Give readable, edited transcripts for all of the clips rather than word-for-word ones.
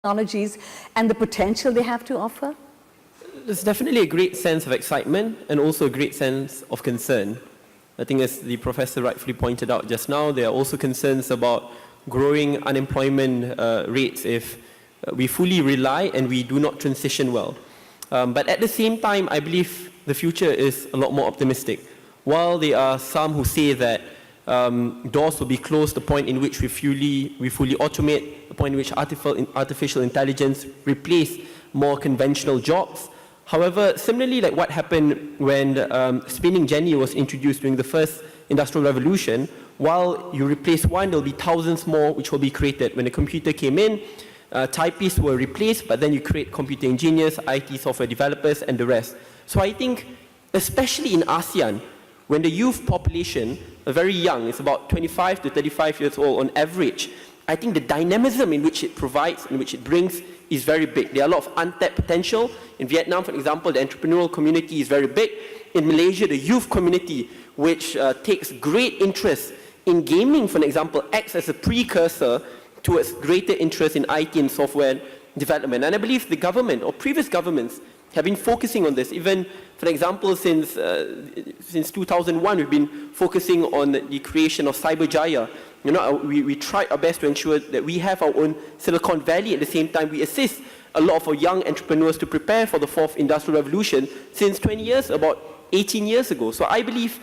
technologies and the potential they have to offer? There's definitely a great sense of excitement and also a great sense of concern. I think as the professor rightfully pointed out just now, there are also concerns about growing unemployment rates if we fully rely and we do not transition well. But at the same time, I believe the future is a lot more optimistic. While there are some who say that doors will be closed, the point in which we fully automate, the point in which artificial intelligence replace more conventional jobs. However, similarly, like what happened when spinning jenny was introduced during the first industrial revolution, while you replace one, there'll be thousands more which will be created. When the computer came in, typists were replaced, but then you create computer engineers, IT software developers, and the rest. So I think, especially in ASEAN, when the youth population are very young, it's about 25 to 35 years old on average, I think the dynamism in which it provides, in which it brings, is very big. There are a lot of untapped potential. In Vietnam, for example, the entrepreneurial community is very big. In Malaysia, the youth community, which takes great interest in gaming, for example, acts as a precursor towards greater interest in IT and software development. And I believe the government, or previous governments, have been focusing on this. Even, for example, since 2001, we've been focusing on the creation of Cyberjaya. You know, we tried our best to ensure that we have our own Silicon Valley. At the same time, we assist a lot of our young entrepreneurs to prepare for the fourth industrial revolution since 20 years, about 18 years ago. So I believe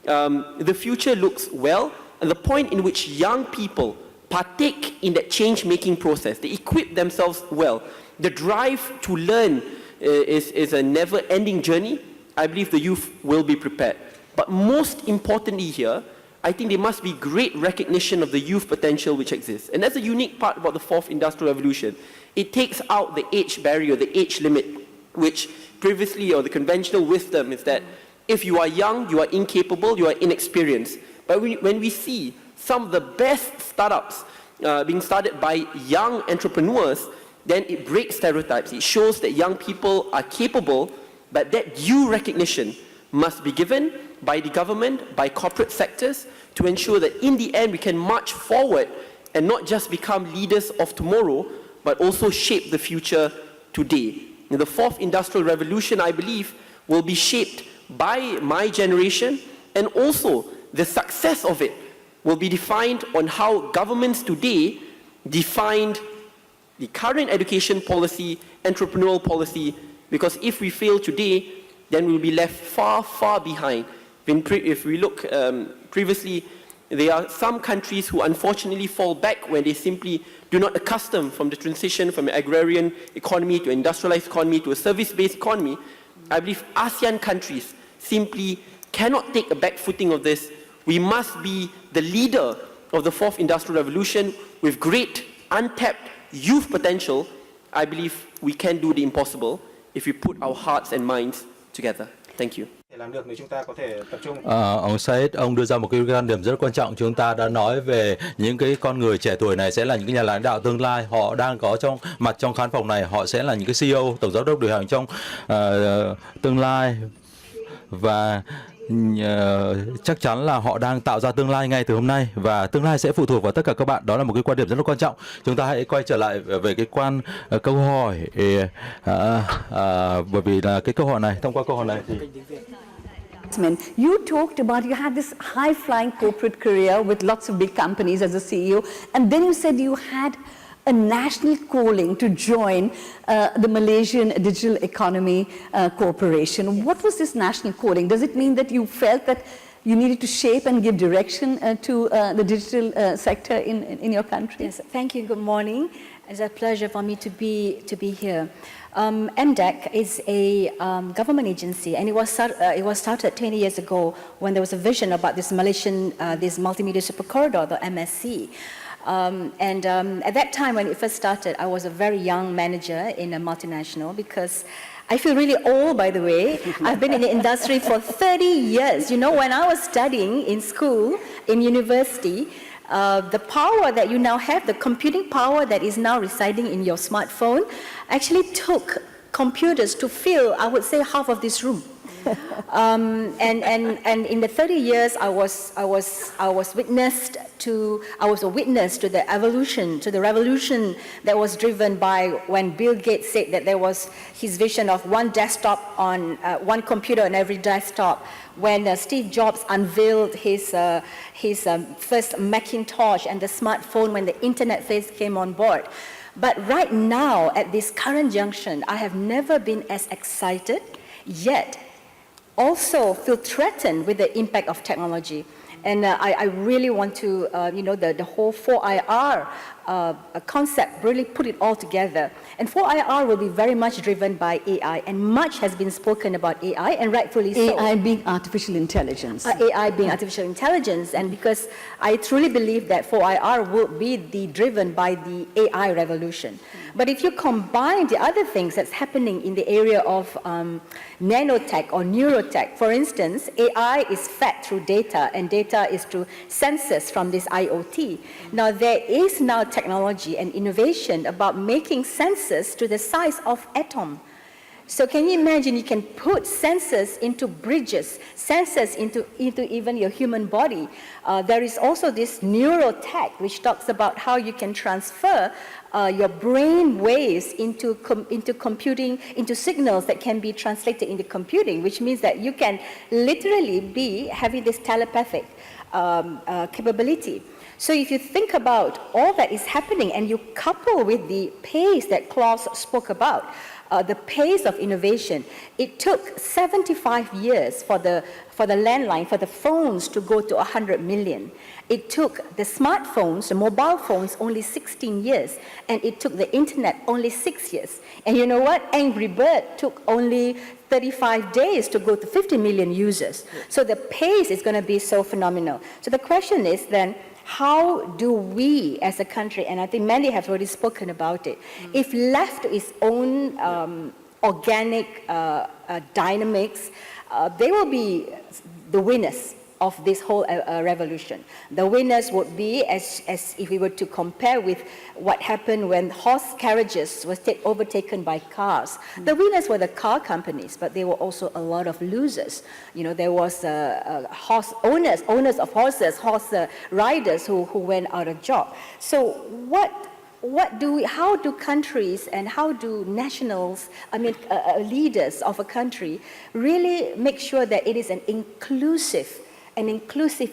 the future looks well, and the point in which young people partake in that change-making process, they equip themselves well. The drive to learn is a never-ending journey. I believe the youth will be prepared. But most importantly here, I think there must be great recognition of the youth potential which exists. And that's a unique part about the fourth industrial revolution. It takes out the age barrier, the age limit, which previously, or the conventional wisdom is that if you are young, you are incapable, you are inexperienced. But when we see some of the best startups being started by young entrepreneurs, then it breaks stereotypes. It shows that young people are capable, but that due recognition must be given by the government, by corporate sectors, to ensure that in the end we can march forward and not just become leaders of tomorrow, but also shape the future today. And the fourth industrial revolution, I believe, will be shaped by my generation, and also the success of it will be defined on how governments today defined the current education policy, entrepreneurial policy, because if we fail today, then we'll be left far, far behind. If we look previously, there are some countries who unfortunately fall back when they simply do not accustom from the transition from an agrarian economy to an industrialized economy to a service-based economy. I believe ASEAN countries simply cannot take a back footing of this. We must be the leader of the fourth industrial revolution with great untapped youth potential. I believe we can do the impossible if we put our hearts and minds together. Thank you. Ông Syed, ông đưa ra một cái quan điểm rất quan trọng. Chúng ta đã nói về những cái con người trẻ tuổi này sẽ là những cái nhà lãnh đạo tương lai. Họ đang có trong khán phòng này, họ sẽ là những cái CEO, tổng giám đốc điều hành trong tương lai, và chắc chắn là họ đang tạo ra tương lai ngay từ hôm nay, và tương lai sẽ phụ thuộc vào tất cả các bạn. Đó là một cái quan điểm rất là quan trọng. Chúng ta hãy quay trở lại về cái câu hỏi, bởi vì là cái câu hỏi này, thông qua câu hỏi này thì you talked about you had this high-flying corporate career with lots of big companies as a CEO, and then you said you had a national calling to join the Malaysian Digital Economy Corporation. What was this national calling? Does it mean that you felt that you needed to shape and give direction to the digital sector in your country? Yes, thank you. Good morning. It's a pleasure for me to be here. MDEC is a government agency, and it was started 20 years ago when there was a vision about this Malaysian this multimedia super corridor, the MSC. At that time when it first started, I was a very young manager in a multinational, because I feel really old, by the way. I've been in the industry for 30 years. You know, when I was studying in school, in university, the power that you now have, the computing power that is now residing in your smartphone, actually took computers to fill, I would say, half of this room. And in the 30 years, I was a witness to the evolution, to the revolution that was driven by when Bill Gates said that there was his vision of one desktop on one computer on every desktop. When Steve Jobs unveiled his first Macintosh and the smartphone when the internet first came on board. But right now, at this current junction, I have never been as excited, yet also feel threatened with the impact of technology. And I really want to, the whole 4IR concept, really put it all together. And 4IR will be very much driven by AI, and much has been spoken about AI, and rightfully so. AI being artificial intelligence. AI being artificial intelligence, and because I truly believe that 4IR will be driven by the AI revolution. But if you combine the other things that's happening in the area of nanotech or neurotech, for instance, AI is fed through data, and data is through sensors from this IoT. Now, there is now technology and innovation about making sensors to the size of atom. So can you imagine you can put sensors into bridges, sensors into even your human body. There is also this neurotech, which talks about how you can transfer your brain waves into computing, into signals that can be translated into computing, which means that you can literally be having this telepathic capability. So if you think about all that is happening and you couple with the pace that Klaus spoke about, the pace of innovation, it took 75 years for the landline, for the phones to go to 100 million. It took the smartphones, the mobile phones, only 16 years, and it took the internet only 6 years. And you know what? Angry Bird took only 35 days to go to 50 million users. So the pace is going to be so phenomenal. So the question is then, how do we as a country, and I think many have already spoken about it, if left to its own organic dynamics, they will be the winners of this whole revolution. The winners would be, as if we were to compare with what happened when horse carriages was overtaken by cars. The winners were the car companies, but there were also a lot of losers. You know, there was horse owners of horses, horse riders who went out of job. So how do countries and how do nationals, leaders of a country really make sure that it is an inclusive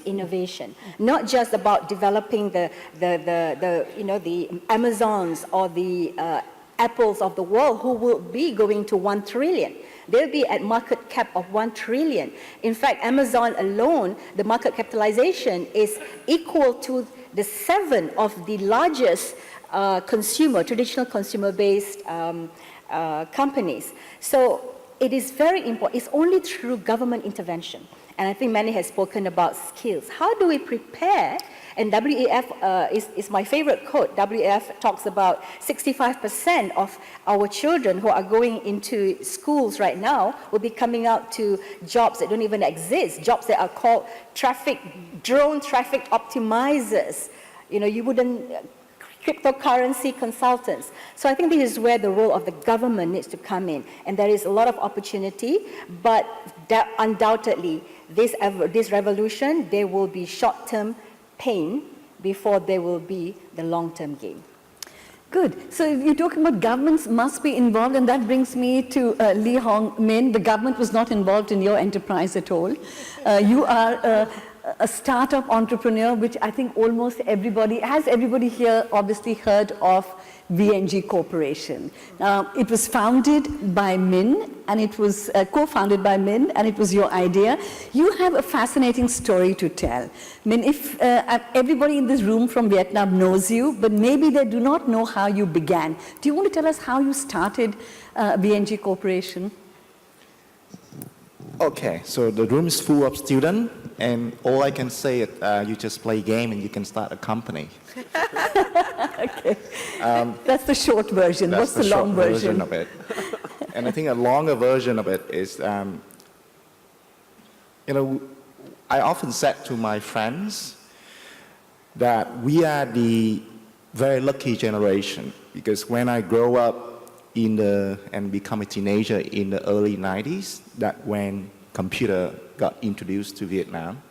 innovation, not just about developing the Amazons or the Apples of the world who will be going to 1 trillion. They'll be at market cap of 1 trillion. In fact, Amazon alone, the market capitalization is equal to the 7 of the largest traditional consumer-based companies. So it is very important. It's only through government intervention. And I think many have spoken about skills. How do we prepare? And WEF is my favorite quote. WEF talks about 65% of our children who are going into schools right now will be coming out to jobs that don't even exist, jobs that are called drone traffic optimizers. You know, you wouldn't, cryptocurrency consultants. So I think this is where the role of the government needs to come in. And there is a lot of opportunity, but undoubtedly, this revolution, there will be short-term pain before there will be the long-term gain. Good. So you're talking about governments must be involved, and that brings me to Lee Hong Min. The government was not involved in your enterprise at all. You are a startup entrepreneur, which I think almost everybody here obviously heard of VNG Corporation. It was founded by Min, and it was co-founded by Min, and it was your idea. You have a fascinating story to tell. Min, if everybody in this room from Vietnam knows you, but maybe they do not know how you began. Do you want to tell us how you started VNG Corporation? Okay, so the room is full of students, and all I can say is you just play a game and you can start a company. Okay, that's the short version. What's the long version of it? And I think a longer version of it is, I often said to my friends that we are the very lucky generation, because when I grow up, and become a teenager in the early 90s, that when computer got introduced to Vietnam.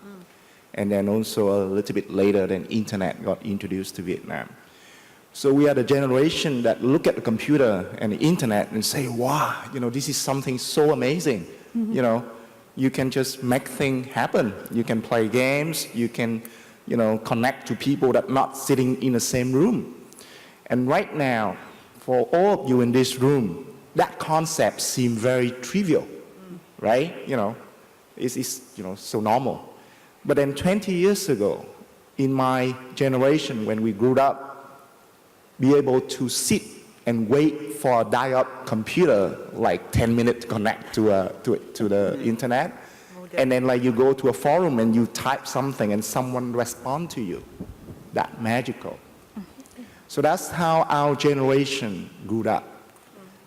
And then also a little bit later, then internet got introduced to Vietnam. So we are the generation that look at the computer and the internet and say, wow, this is something so amazing. You can just make things happen. You can play games, you can, connect to people that are not sitting in the same room. And right now, for all of you in this room, that concept seems very trivial, right? It's so normal. But then 20 years ago, in my generation, when we grew up, be able to sit and wait for a dial-up computer, like 10 minutes to connect to the internet, and then like you go to a forum and you type something and someone respond to you. That's magical. So that's how our generation grew up.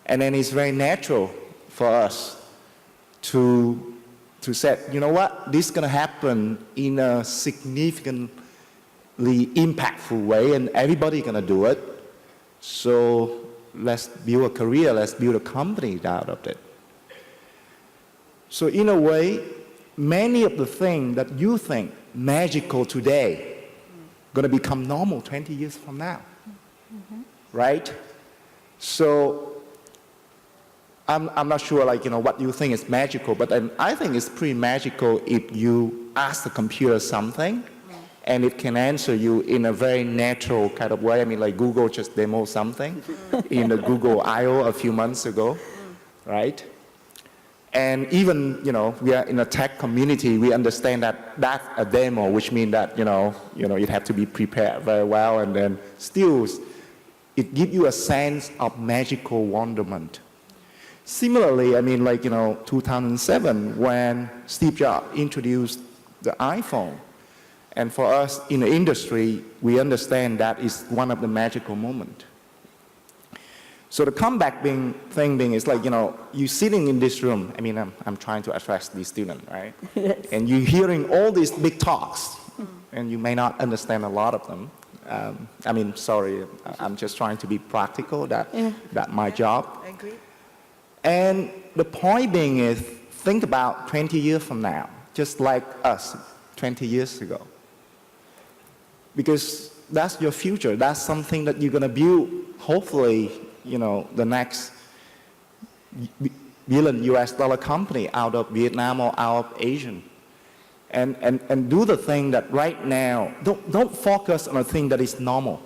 And then it's very natural for us to say, you know what, this is going to happen in a significantly impactful way and everybody's going to do it. So let's build a career, let's build a company out of it. So in a way, many of the things that you think magical today going to become normal 20 years from now, right? So I'm not sure what you think is magical, but I think it's pretty magical if you ask the computer something and it can answer you in a very natural kind of way. I mean, like Google just demoed something in the Google I/O a few months ago, right? And even, we are in a tech community, we understand that that's a demo, which means that, you have to be prepared very well, and then still it gives you a sense of magical wonderment. Similarly, I mean, 2007, when Steve Jobs introduced the iPhone, and for us in the industry, we understand that is one of the magical moments. So the comeback thing is you sitting in this room. I mean, I'm trying to address these students, right? Yes. And you're hearing all these big talks, and you may not understand a lot of them. I mean, sorry, I'm just trying to be practical. That's my job. I agree. And the point being is, think about 20 years from now, just like us 20 years ago. Because that's your future. That's something that you're going to build, hopefully, the next billion US dollar company out of Vietnam or out of Asia. And do the thing that right now, don't focus on a thing that is normal,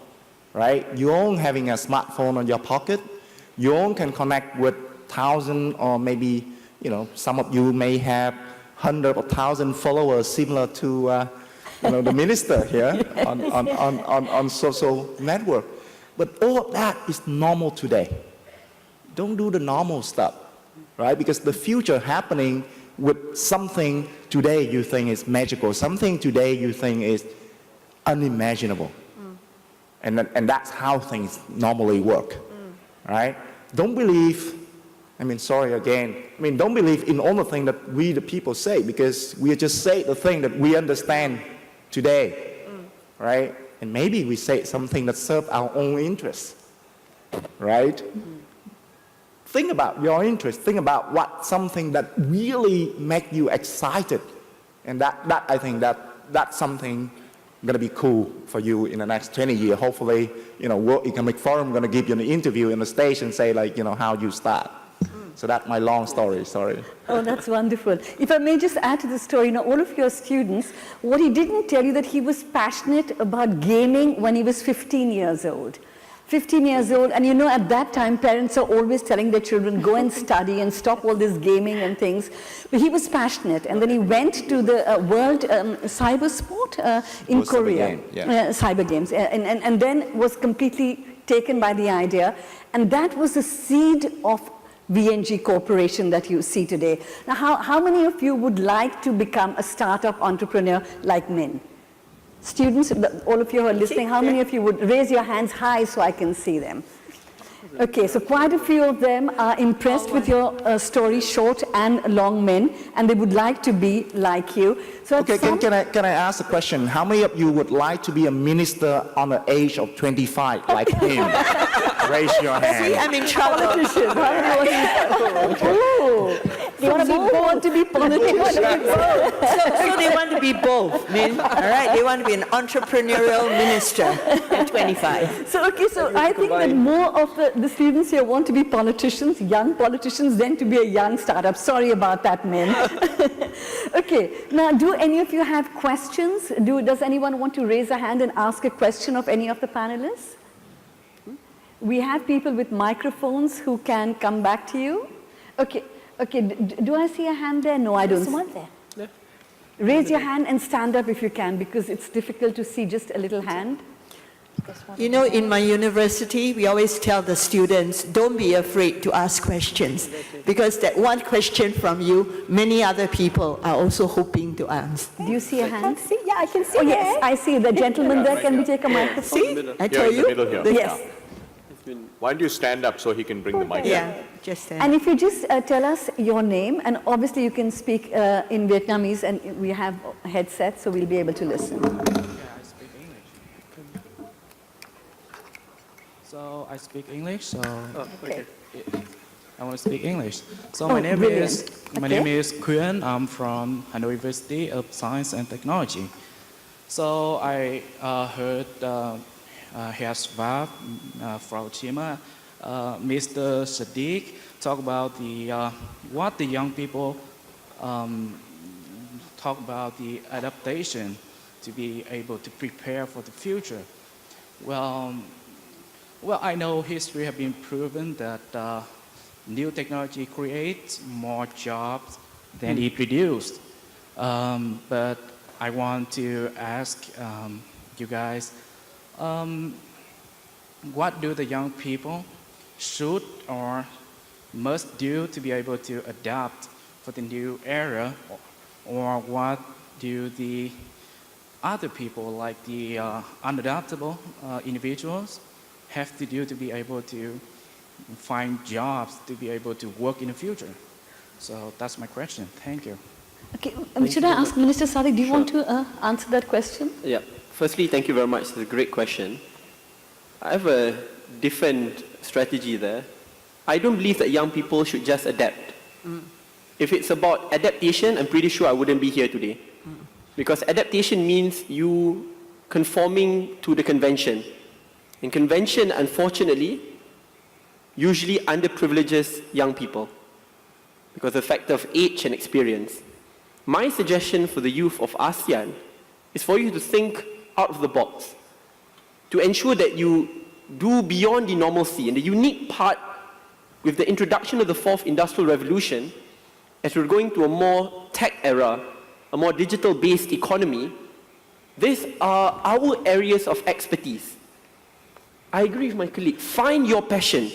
right? You all having a smartphone on your pocket, you all can connect with thousands or maybe, some of you may have hundreds of thousands followers similar to the minister here on social network. But all of that is normal today. Don't do the normal stuff, right? Because the future happening with something today you think is magical, something today you think is unimaginable. And that's how things normally work, right? Don't believe, don't believe in all the things that we the people say, because we just say the thing that we understand today, right? And maybe we say something that serves our own interests, right? Think about your interest. Think about something that really make you excited. And that I think that's something going to be cool for you in the next 20 years. Hopefully, World Economic Forum going to give you an interview in the stage and say how you start. So that's my long story, sorry. Oh, that's wonderful. If I may just add to the story, all of your students, what he didn't tell you that he was passionate about gaming when he was 15 years old. 15 years old, and at that time, parents are always telling their children, go and study and stop all this gaming and things. But he was passionate, and then he went to the World Cyber Sport in Korea. Cyber Games, and then was completely taken by the idea, and that was the seed of VNG Corporation that you see today. Now, how many of you would like to become a startup entrepreneur like Min? Students, all of you who are listening, how many of you would raise your hands high so I can see them? Okay, so quite a few of them are impressed with your story, short and long men, and they would like to be like you. So okay, can I ask a question? How many of you would like to be a minister on the age of 25 like him? Raise your hand. See, I'm in trouble. Politicians. How many want to be? Oh, they want to be politicians. So they want to be both. All right, they want to be an entrepreneurial minister at 25. So I think that more of the students here want to be politicians, young politicians, than to be a young startup. Sorry about that, men. Okay, now do any of you have questions? Does anyone want to raise a hand and ask a question of any of the panelists? We have people with microphones who can come back to you. Okay, do I see a hand there? No, I don't. There's one there. Yeah. Raise your hand and stand up if you can, because it's difficult to see just a little hand. You know, in my university, we always tell the students, don't be afraid to ask questions, because that one question from you, many other people are also hoping to ask. Do you see a hand? Yeah, I can see Oh, yes, I see the gentleman there. Can we take a microphone? See, I Here told in the you. middle here. Yes. Why don't you stand up so he can bring the mic? Yeah, just And if you just tell us your name, and obviously you can speak in Vietnamese, and we have headsets, so we'll be able to listen. So I speak English. So Okay. I want to speak English. So Oh, my name brilliant. is Quan. I'm from Hà Nội University of Science and Technology. So I heard Herr Schwab, Frau Chima, Mr. Saddiq talk about what the young people talk about the adaptation to be able to prepare for the future. Well, I know history has been proven that new technology creates more jobs than it reduced. But I want to ask you guys, what do the young people should or must do to be able to adapt for the new era, or what do the other people, like the unadaptable individuals, have to do to be able to find jobs to be able to work in the future? So that's my question. Thank you. Okay, should I ask Minister Saddiq, do you want to answer that question? Yeah. Firstly, thank you very much. It's a great question. I have a different strategy there. I don't believe that young people should just adapt. If it's about adaptation, I'm pretty sure I wouldn't be here today. Because adaptation means you conforming to the convention. And convention, unfortunately, usually underprivileges young people because of the fact of age and experience. My suggestion for the youth of ASEAN is for you to think out of the box, to ensure that you do beyond the normalcy. And the unique part with the introduction of the fourth industrial revolution, as we're going to a more tech era, a more digital-based economy, these are our areas of expertise. I agree with my colleague. Find your passion.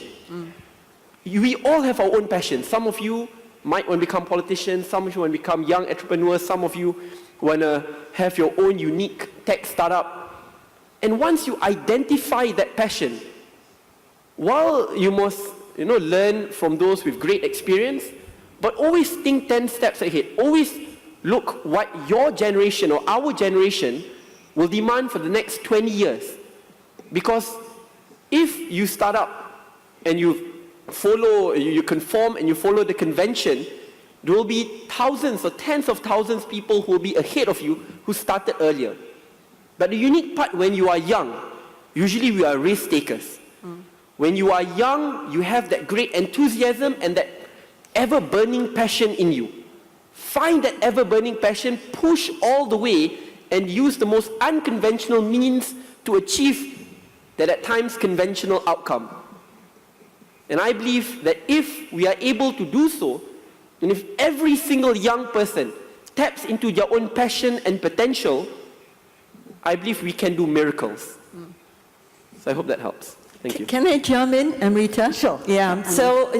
We all have our own passion. Some of you might want to become politicians, some of you want to become young entrepreneurs, some of you want to have your own unique tech startup. And once you identify that passion, while you must learn from those with great experience, but always think 10 steps ahead. Always look what your generation or our generation will demand for the next 20 years. Because if you start up and you conform and you follow the convention, there will be thousands or tens of thousands of people who will be ahead of you who started earlier. But the unique part, when you are young, usually we are risk takers. When you are young, you have that great enthusiasm and that ever-burning passion in you. Find that ever-burning passion, push all the way, and use the most unconventional means to achieve that at times conventional outcome. And I believe that if we are able to do so, and if every single young person taps into their own passion and potential, I believe we can do miracles. So I hope that helps. Thank you. Can I jump in, Amrita? Sure. Yeah, so,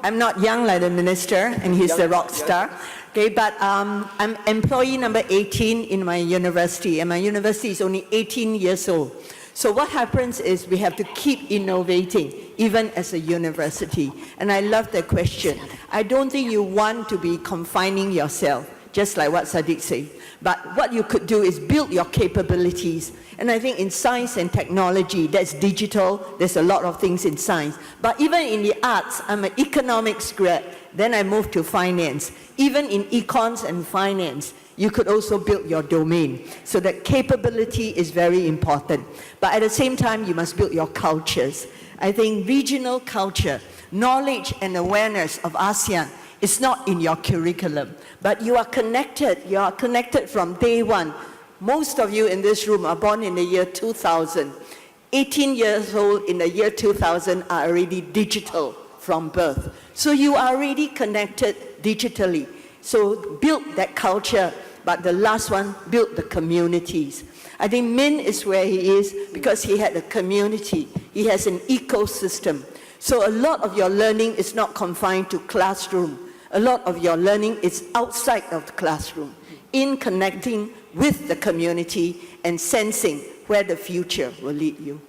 I'm not young like the minister, and he's the rock star. Okay, but I'm employee number 18 in my university, and my university is only 18 years old. So what happens is we have to keep innovating, even as a university. And I love the question. I don't think you want to be confining yourself just like what Saddiq said. But what you could do is build your capabilities. And I think in science and technology, that's digital, there's a lot of things in science. But even in the arts, I'm an economics grad, then I moved to finance. Even in econs and finance, you could also build your domain. So that capability is very important. But at the same time, you must build your cultures. I think regional culture, knowledge and awareness of ASEAN is not in your curriculum, but you are connected from day one. Most of you in this room are born in the year 2000. 18 years old in the year 2000 are already digital from birth. So you are already connected digitally. So build that culture, but the last one, build the communities. I think Min is where he is because he had a community. He has an ecosystem. So a lot of your learning is not confined to classroom. A lot of your learning is outside of the classroom, in connecting with the community and sensing where the future will lead you.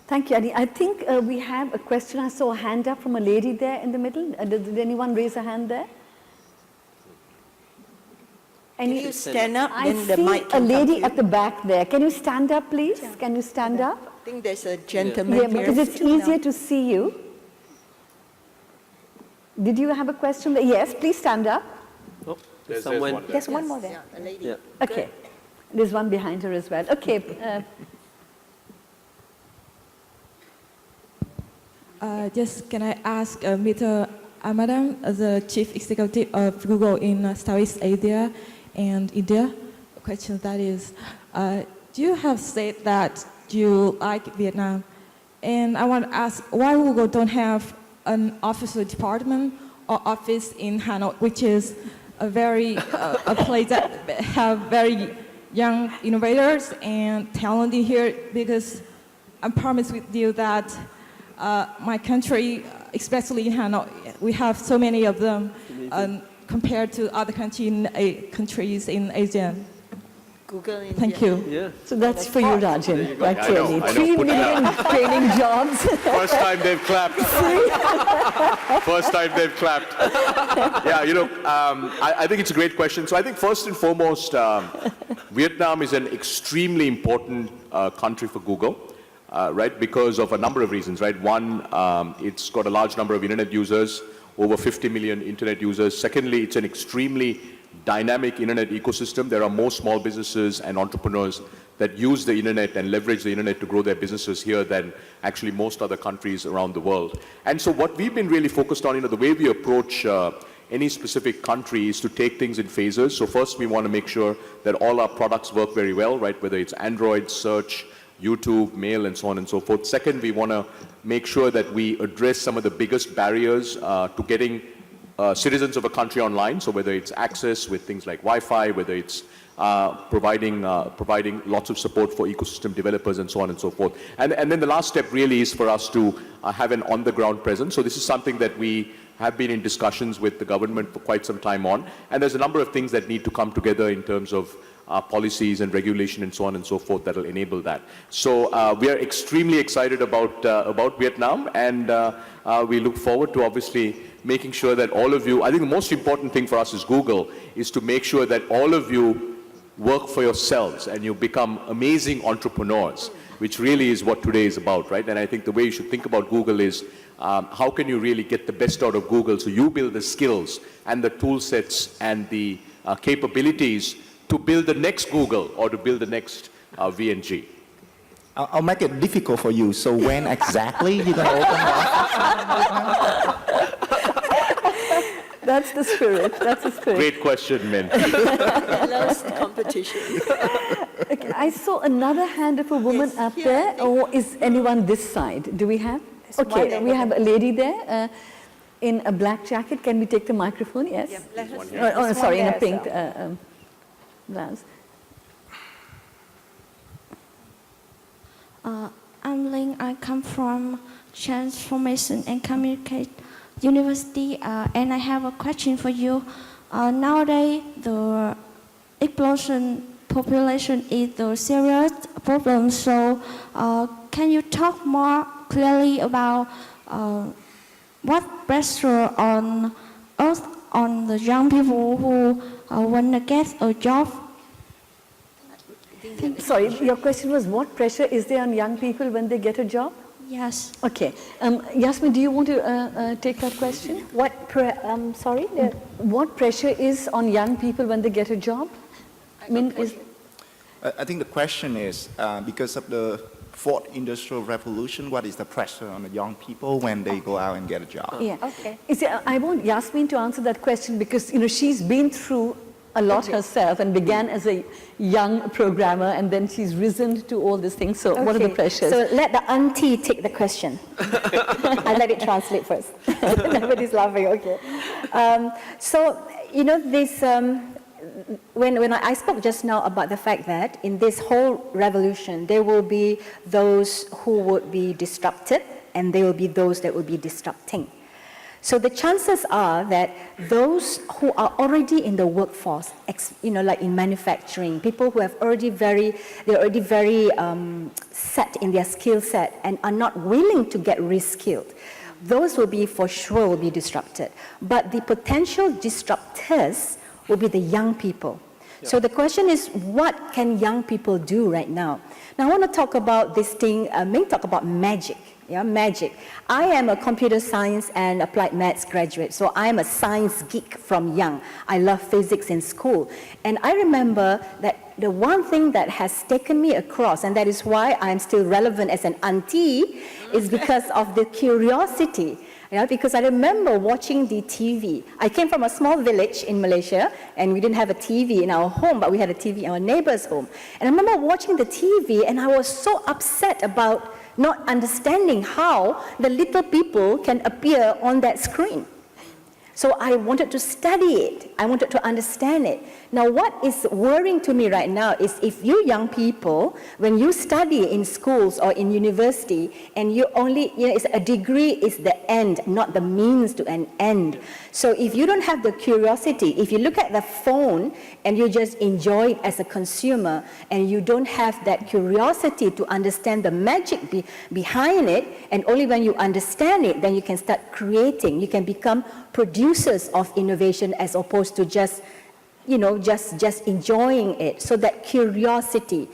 Thank you, Annie. I think we have a question. I saw a hand up from a lady there in the middle. Did anyone raise a hand there? Can you stand up? I Then the see mic a can come lady to you. at the back there. Can you stand up, please? Can you stand up? I think there's a gentleman Yeah, here. because it's easier to see you. Did you have a question? Yes, please stand up. Oh, There's someone. one there. There's one more there. Yeah, a lady. Yeah. Okay. There's one behind her as well. Okay. Just can I ask Mr. Madam, the Chief Executive of Google in Southeast Asia and India, a question that is, you have said that you like Vietnam, and I want to ask why Google don't have an official department or office in Hanoi, which is a very a place that have very young innovators and talent in here, because I promise with you that my country, especially in Hanoi, we have so many of them compared to other countries in Asia. Google India. Thank you. Yeah. So that's for you, Rajan. Right, I know, clearly. I know. 3 Put it million training jobs. First time they've clapped. First time they've clapped. Yeah, you know, I think it's a great question. So I think first and foremost, Vietnam is an extremely important country for Google, right? Because of a number of reasons, right? One, it's got a large number of internet users, over 50 million internet users. Secondly, it's an extremely dynamic internet ecosystem. There are more small businesses and entrepreneurs that use the internet and leverage the internet to grow their businesses here than actually most other countries around the world. And so what we've been really focused on, you know, the way we approach any specific country is to take things in phases. So first we want to make sure that all our products work very well, right? Whether it's Android, search, YouTube, mail, and so on and so forth. Second, we want to make sure that we address some of the biggest barriers to getting citizens of a country online. So whether it's access with things like Wi-Fi, whether it's providing lots of support for ecosystem developers and so on and so forth. And then the last step really is for us to have an on-the-ground presence. So this is something that we have been in discussions with the government for quite some time on. And there's a number of things that need to come together in terms of policies and regulation and so on and so forth that will enable that. So we are extremely excited about Vietnam, and we look forward to obviously making sure that all of you, I think the most important thing for us as Google is to make sure that all of you work for yourselves and you become amazing entrepreneurs, which really is what today is about, right? And I think the way you should think about Google is how can you really get the best out of Google, so you build the skills and the tool sets and the capabilities to build the next Google or to build the next VNG. I'll make it difficult for you. So when exactly you're going to open the That's the spirit. That's the spirit. Great question, Min. Loves competition. Okay, I saw another hand of a woman up there, or is anyone this side? Do we have? Okay, we have a lady there in a black jacket. Can we take the microphone? Yes. Sorry, in a pink blouse. I'm Ling. I come from Transformation and Communicate University, and I have a question for you. Nowadays, the explosion population is a serious problem. So, can you talk more clearly about what pressure on Earth on the young people who want to get a job? Sorry, your question was what pressure is there on young people when they get a job? Yes. Okay. Yasmin, do you want to take that question? What pressure is on young people when they get a job? I think the question is, because of the fourth industrial revolution, what is the pressure on the young people when they go out and get a job? Yeah. Okay. I want Yasmin to answer that question because she's been through a lot herself and began as a young programmer and then she's risen to all these things. So what are the pressures? So let the auntie take the question. I'll let it translate first. Nobody's laughing, okay. When I spoke just now about the fact that in this whole revolution, there will be those who would be disrupted and there will be those that will be disrupting. So the chances are that those who are already in the workforce, like in manufacturing, people who have already very set in their skill set and are not willing to get reskilled, those will be for sure be disrupted. But the potential disruptors will be the young people. Yeah. So the question is, what can young people do right now? Now I want to talk about this thing, talk about magic. Yeah, magic. I am a computer science and applied maths graduate, so I am a science geek from young. I love physics in school. And I remember that the one thing that has taken me across, and that is why I'm still relevant as an auntie, is because of the curiosity. Yeah, because I remember watching the TV. I came from a small village in Malaysia, and we didn't have a TV in our home, but we had a TV in our neighbor's home. And I remember watching the TV, and I was so upset about not understanding how the little people can appear on that screen. So I wanted to study it. I wanted to understand it. Now, what is worrying to me right now is if you young people, when you study in schools or in university, and you only, it's a degree is the end, not the means to an end. So if you don't have the curiosity, if you look at the phone and you just enjoy it as a consumer, and you don't have that curiosity to understand the magic behind it, and only when you understand it, then you can start creating. You can become producers of innovation as opposed to just enjoying it. So that curiosity,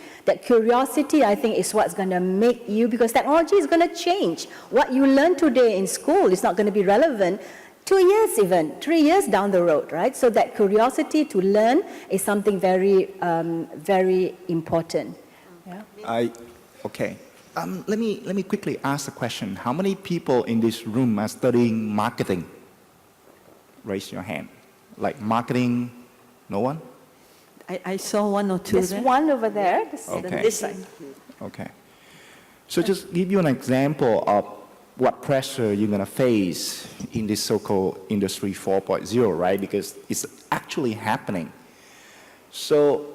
I think, is what's going to make you, because technology is going to change. What you learn today in school is not going to be relevant 2 years even, 3 years down the road, right? So that curiosity to learn is something very, very important. Yeah? Let me quickly ask a question. How many people in this room are studying marketing? Raise your hand. Like marketing, no one? I saw one or two There's there. one over there. This side. Okay. So just give you an example of what pressure you're going to face in this so-called Industry 4.0, right? Because it's actually happening. So,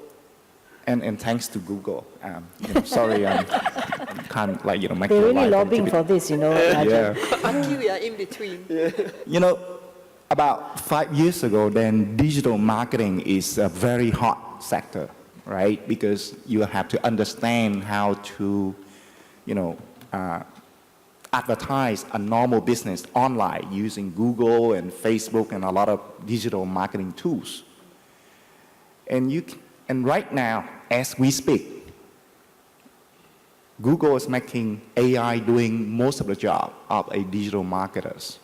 and thanks to Google. Sorry, can't make They're your really life lobbying for this, Yeah. Until we are in between. About 5 years ago, then digital marketing is a very hot sector, right? Because you have to understand how to, advertise a normal business online using Google and Facebook and a lot of digital marketing tools. And right now, as we speak, Google is making AI doing most of the job of a digital marketers.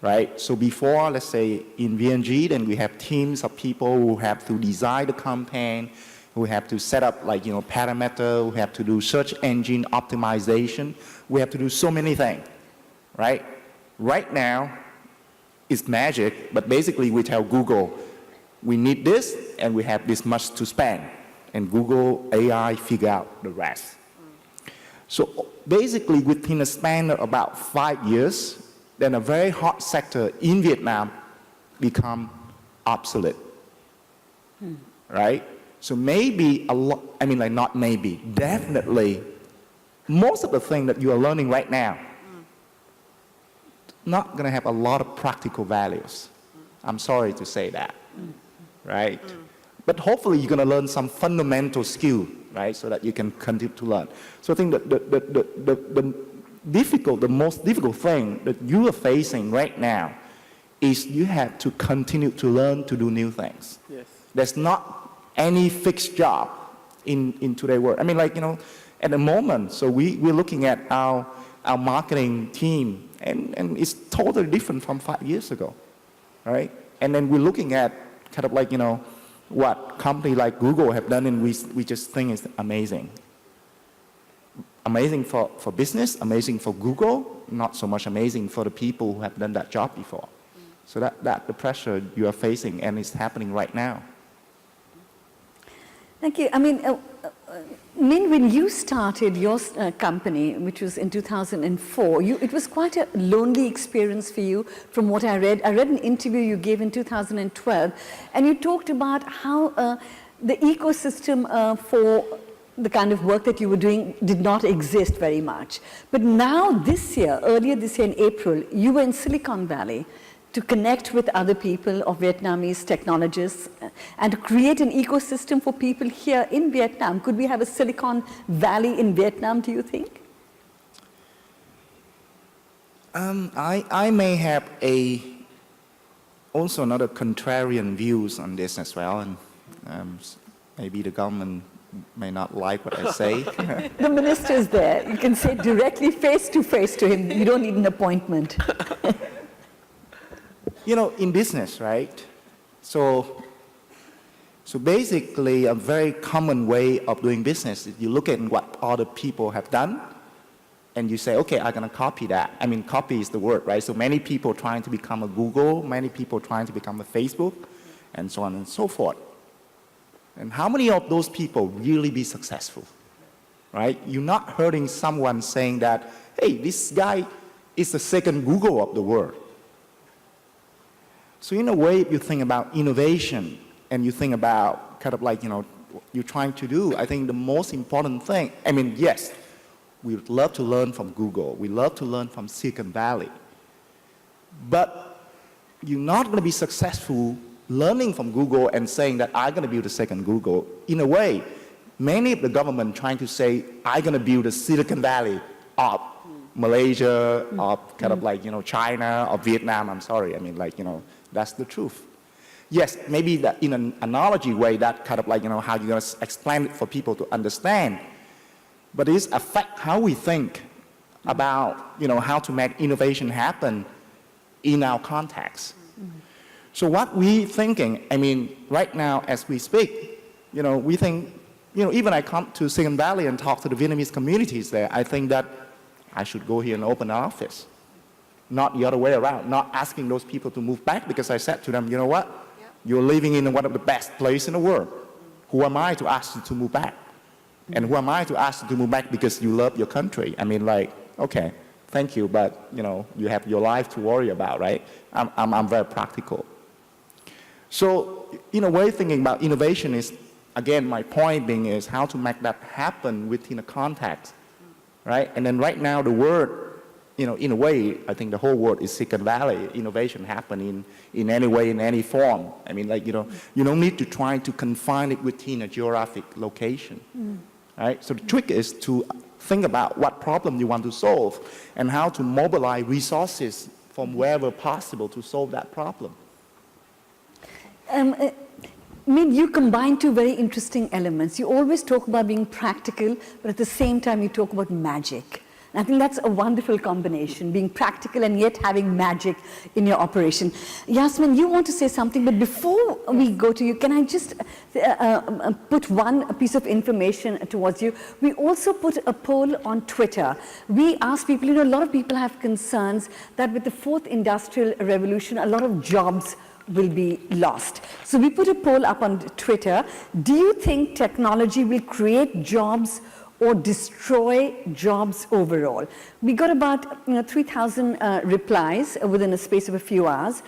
Right? So before, let's say in VNG, then we have teams of people who have to design the campaign, who have to set up parameter, who have to do search engine optimization. We have to do so many things, right? Right now, it's magic, but basically we tell Google, we need this and we have this much to spend. And Google AI figure out the rest. So basically within a span of about 5 years, then a very hot sector in Vietnam become obsolete, right? So maybe not maybe, definitely, most of the things that you are learning right now, not going to have a lot of practical values. I'm sorry to say that, right? But hopefully you're going to learn some fundamental skill, right? So that you can continue to learn. So I think that the most difficult thing that you are facing right now is you have to continue to learn to do new things. Yes. There's not any fixed job in today's world. I mean, like, at the moment, so we're looking at our marketing team, and it's totally different from 5 years ago, right? And then we're looking at kind of like, what company like Google have done, and we just think it's amazing. Amazing for business, amazing for Google, not so much amazing for the people who have done that job before. So that the pressure you are facing, and it's happening right now. Thank you. I mean, Min, when you started your company, which was in 2004, it was quite a lonely experience for you, from what I read. I read an interview you gave in 2012, and you talked about how the ecosystem for the kind of work that you were doing did not exist very much. But now this year, earlier this year in April, you were in Silicon Valley to connect with other people of Vietnamese technologists and to create an ecosystem for people here in Vietnam. Could we have a Silicon Valley in Vietnam, do you think? I may have also another contrarian views on this as well, and maybe the government may not like what I say. The minister is there. You can say directly face to face to him. You don't need an appointment. In business, right? So basically, a very common way of doing business is you look at what other people have done, and you say, okay, I'm going to copy that. I mean, copy is the word, right? So many people trying to become a Google, many people trying to become a Facebook, and so on and so forth. And how many of those people really be successful, right? You're not hearing someone saying that, hey, this guy is the second Google of the world. So in a way, if you think about innovation and you think about kind of like, you're trying to do, I think the most important thing, I mean, yes, we would love to learn from Google. We love to learn from Silicon Valley. But you're not going to be successful learning from Google and saying that I'm going to build a second Google. In a way, many of the government trying to say, I'm going to build a Silicon Valley of Malaysia, of kind of like, China, or Vietnam. I'm sorry. I mean, like, that's the truth. Yes, maybe that in an analogy way, that kind of like, how you're going to explain it for people to understand. But it affects how we think about, how to make innovation happen in our context. So what we thinking, I mean, right now as we speak, we think, even I come to Silicon Valley and talk to the Vietnamese communities there, I think that I should go here and open an office. Not the other way around, not asking those people to move back, because I said to them, you know what? Yep. You're living in one of the best places in the world. Who am I to ask you to move back? And who am I to ask you to move back because you love your country? I mean, like, okay, thank you, but, you have your life to worry about, right? I'm very practical. So, in a way, thinking about innovation is, again, my point being is how to make that happen within a context, right? And then right now, the word, in a way, I think the whole world is Silicon Valley. Innovation happen in any way, in any form. I mean, like, you don't need to try to confine it within a geographic location, right? So the trick is to think about what problem you want to solve and how to mobilize resources from wherever possible to solve that problem. You combine two very interesting elements. You always talk about being practical, but at the same time you talk about magic. And I think that's a wonderful combination, being practical and yet having magic in your operation. Yasmin, you want to say something, but before we go to you, can I just put one piece of information towards you? We also put a poll on Twitter. We asked people, a lot of people have concerns that with the fourth industrial revolution, a lot of jobs will be lost. So we put a poll up on Twitter. Do you think technology will create jobs or destroy jobs overall? We got about 3,000 replies within a space of a few hours,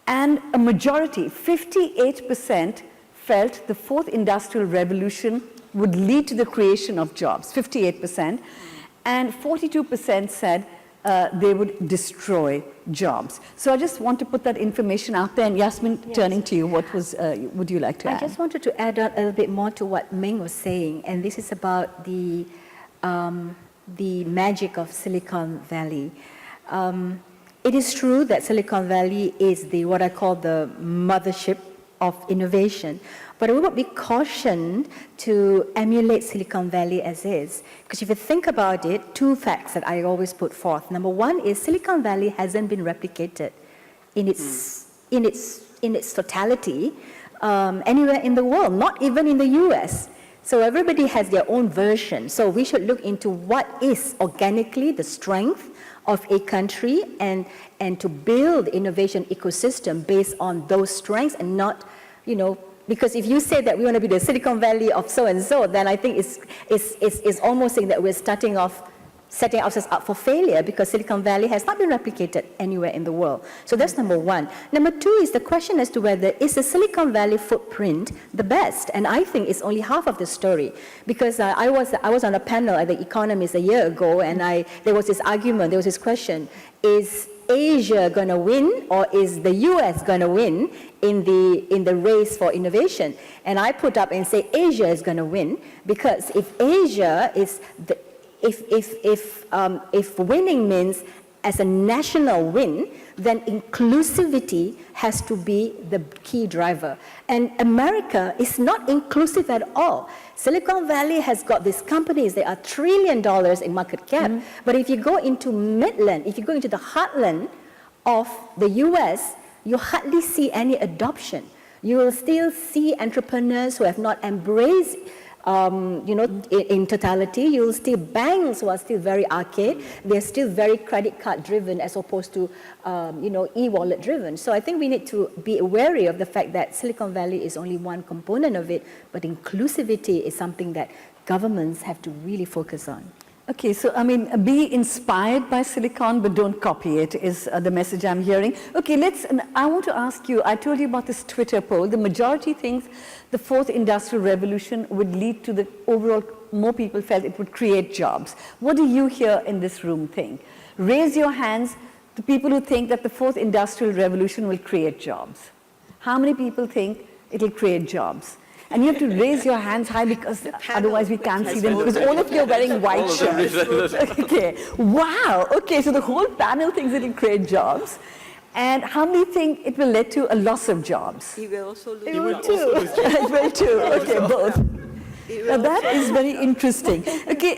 and a majority, 58%, felt the fourth industrial revolution would lead to the creation of jobs, 58%, and 42% said they would destroy jobs. So I just want to put that information out there. And Yasmin, yes, turning to you, what would you like to add? I just wanted to add on a little bit more to what Ming was saying, and this is about the magic of Silicon Valley. It is true that Silicon Valley is what I call the mothership of innovation, but we would be cautioned to emulate Silicon Valley as is. Because if you think about it, two facts that I always put forth. Number one is Silicon Valley hasn't been replicated in its totality anywhere in the world, not even in the US. So everybody has their own version. So we should look into what is organically the strength of a country and to build innovation ecosystem based on those strengths and not, because if you say that we want to be the Silicon Valley of so-and-so, then I think it's almost saying that we're setting ourselves up for failure because Silicon Valley has not been replicated anywhere in the world. So that's number one. Number two is the question as to whether is the Silicon Valley footprint the best? And I think it's only half of the story because I was on a panel at The Economist a year ago and there was this argument, there was this question, is Asia going to win or is the US going to win in the race for innovation? And I put up and say Asia is going to win because if Asia is if winning means as a national win, then inclusivity has to be the key driver. And America is not inclusive at all. Silicon Valley has got these companies, they are $1 trillion in market cap, but if you go into Midland, if you go into the heartland of the US, you hardly see any adoption. You will still see entrepreneurs who have not embraced in totality. You'll still banks who are still very archaic. They're still very credit card driven as opposed to, e-wallet driven. So I think we need to be wary of the fact that Silicon Valley is only one component of it, but inclusivity is something that governments have to really focus on. Okay, so be inspired by Silicon, but don't copy it, is the message I'm hearing. Okay, I want to ask you, I told you about this Twitter poll. The majority thinks the fourth industrial revolution would lead to the overall, more people felt it would create jobs. What do you here in this room think? Raise your hands, the people who think that the fourth industrial revolution will create jobs. How many people think it'll create jobs? And you have to raise your hands high because otherwise we can't see them because all of you are wearing white shirts. Okay, wow, okay, so the whole panel thinks it will create jobs. And how many think it will lead to a loss of jobs? It will also lose. It will too. It will too, okay, both. Now that is very interesting. Okay,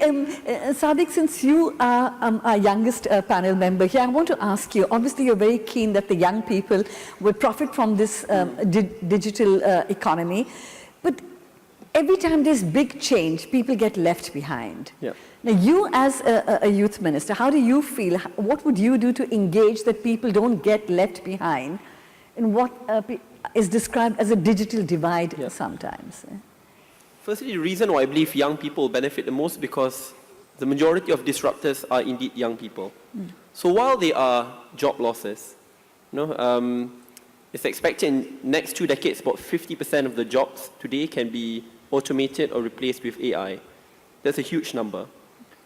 Saddiq, since you are our youngest panel member here, I want to ask you, obviously you're very keen that the young people will profit from this digital economy. But every time there's big change, people get left behind. Yeah. Now, you as a youth minister, how do you feel? What would you do to engage that people don't get left behind in what is described as a digital divide sometimes? Firstly, the reason why I believe young people benefit the most because the majority of disruptors are indeed young people. So while there are job losses, it's expected in next 2 decades, about 50% of the jobs today can be automated or replaced with AI. That's a huge number.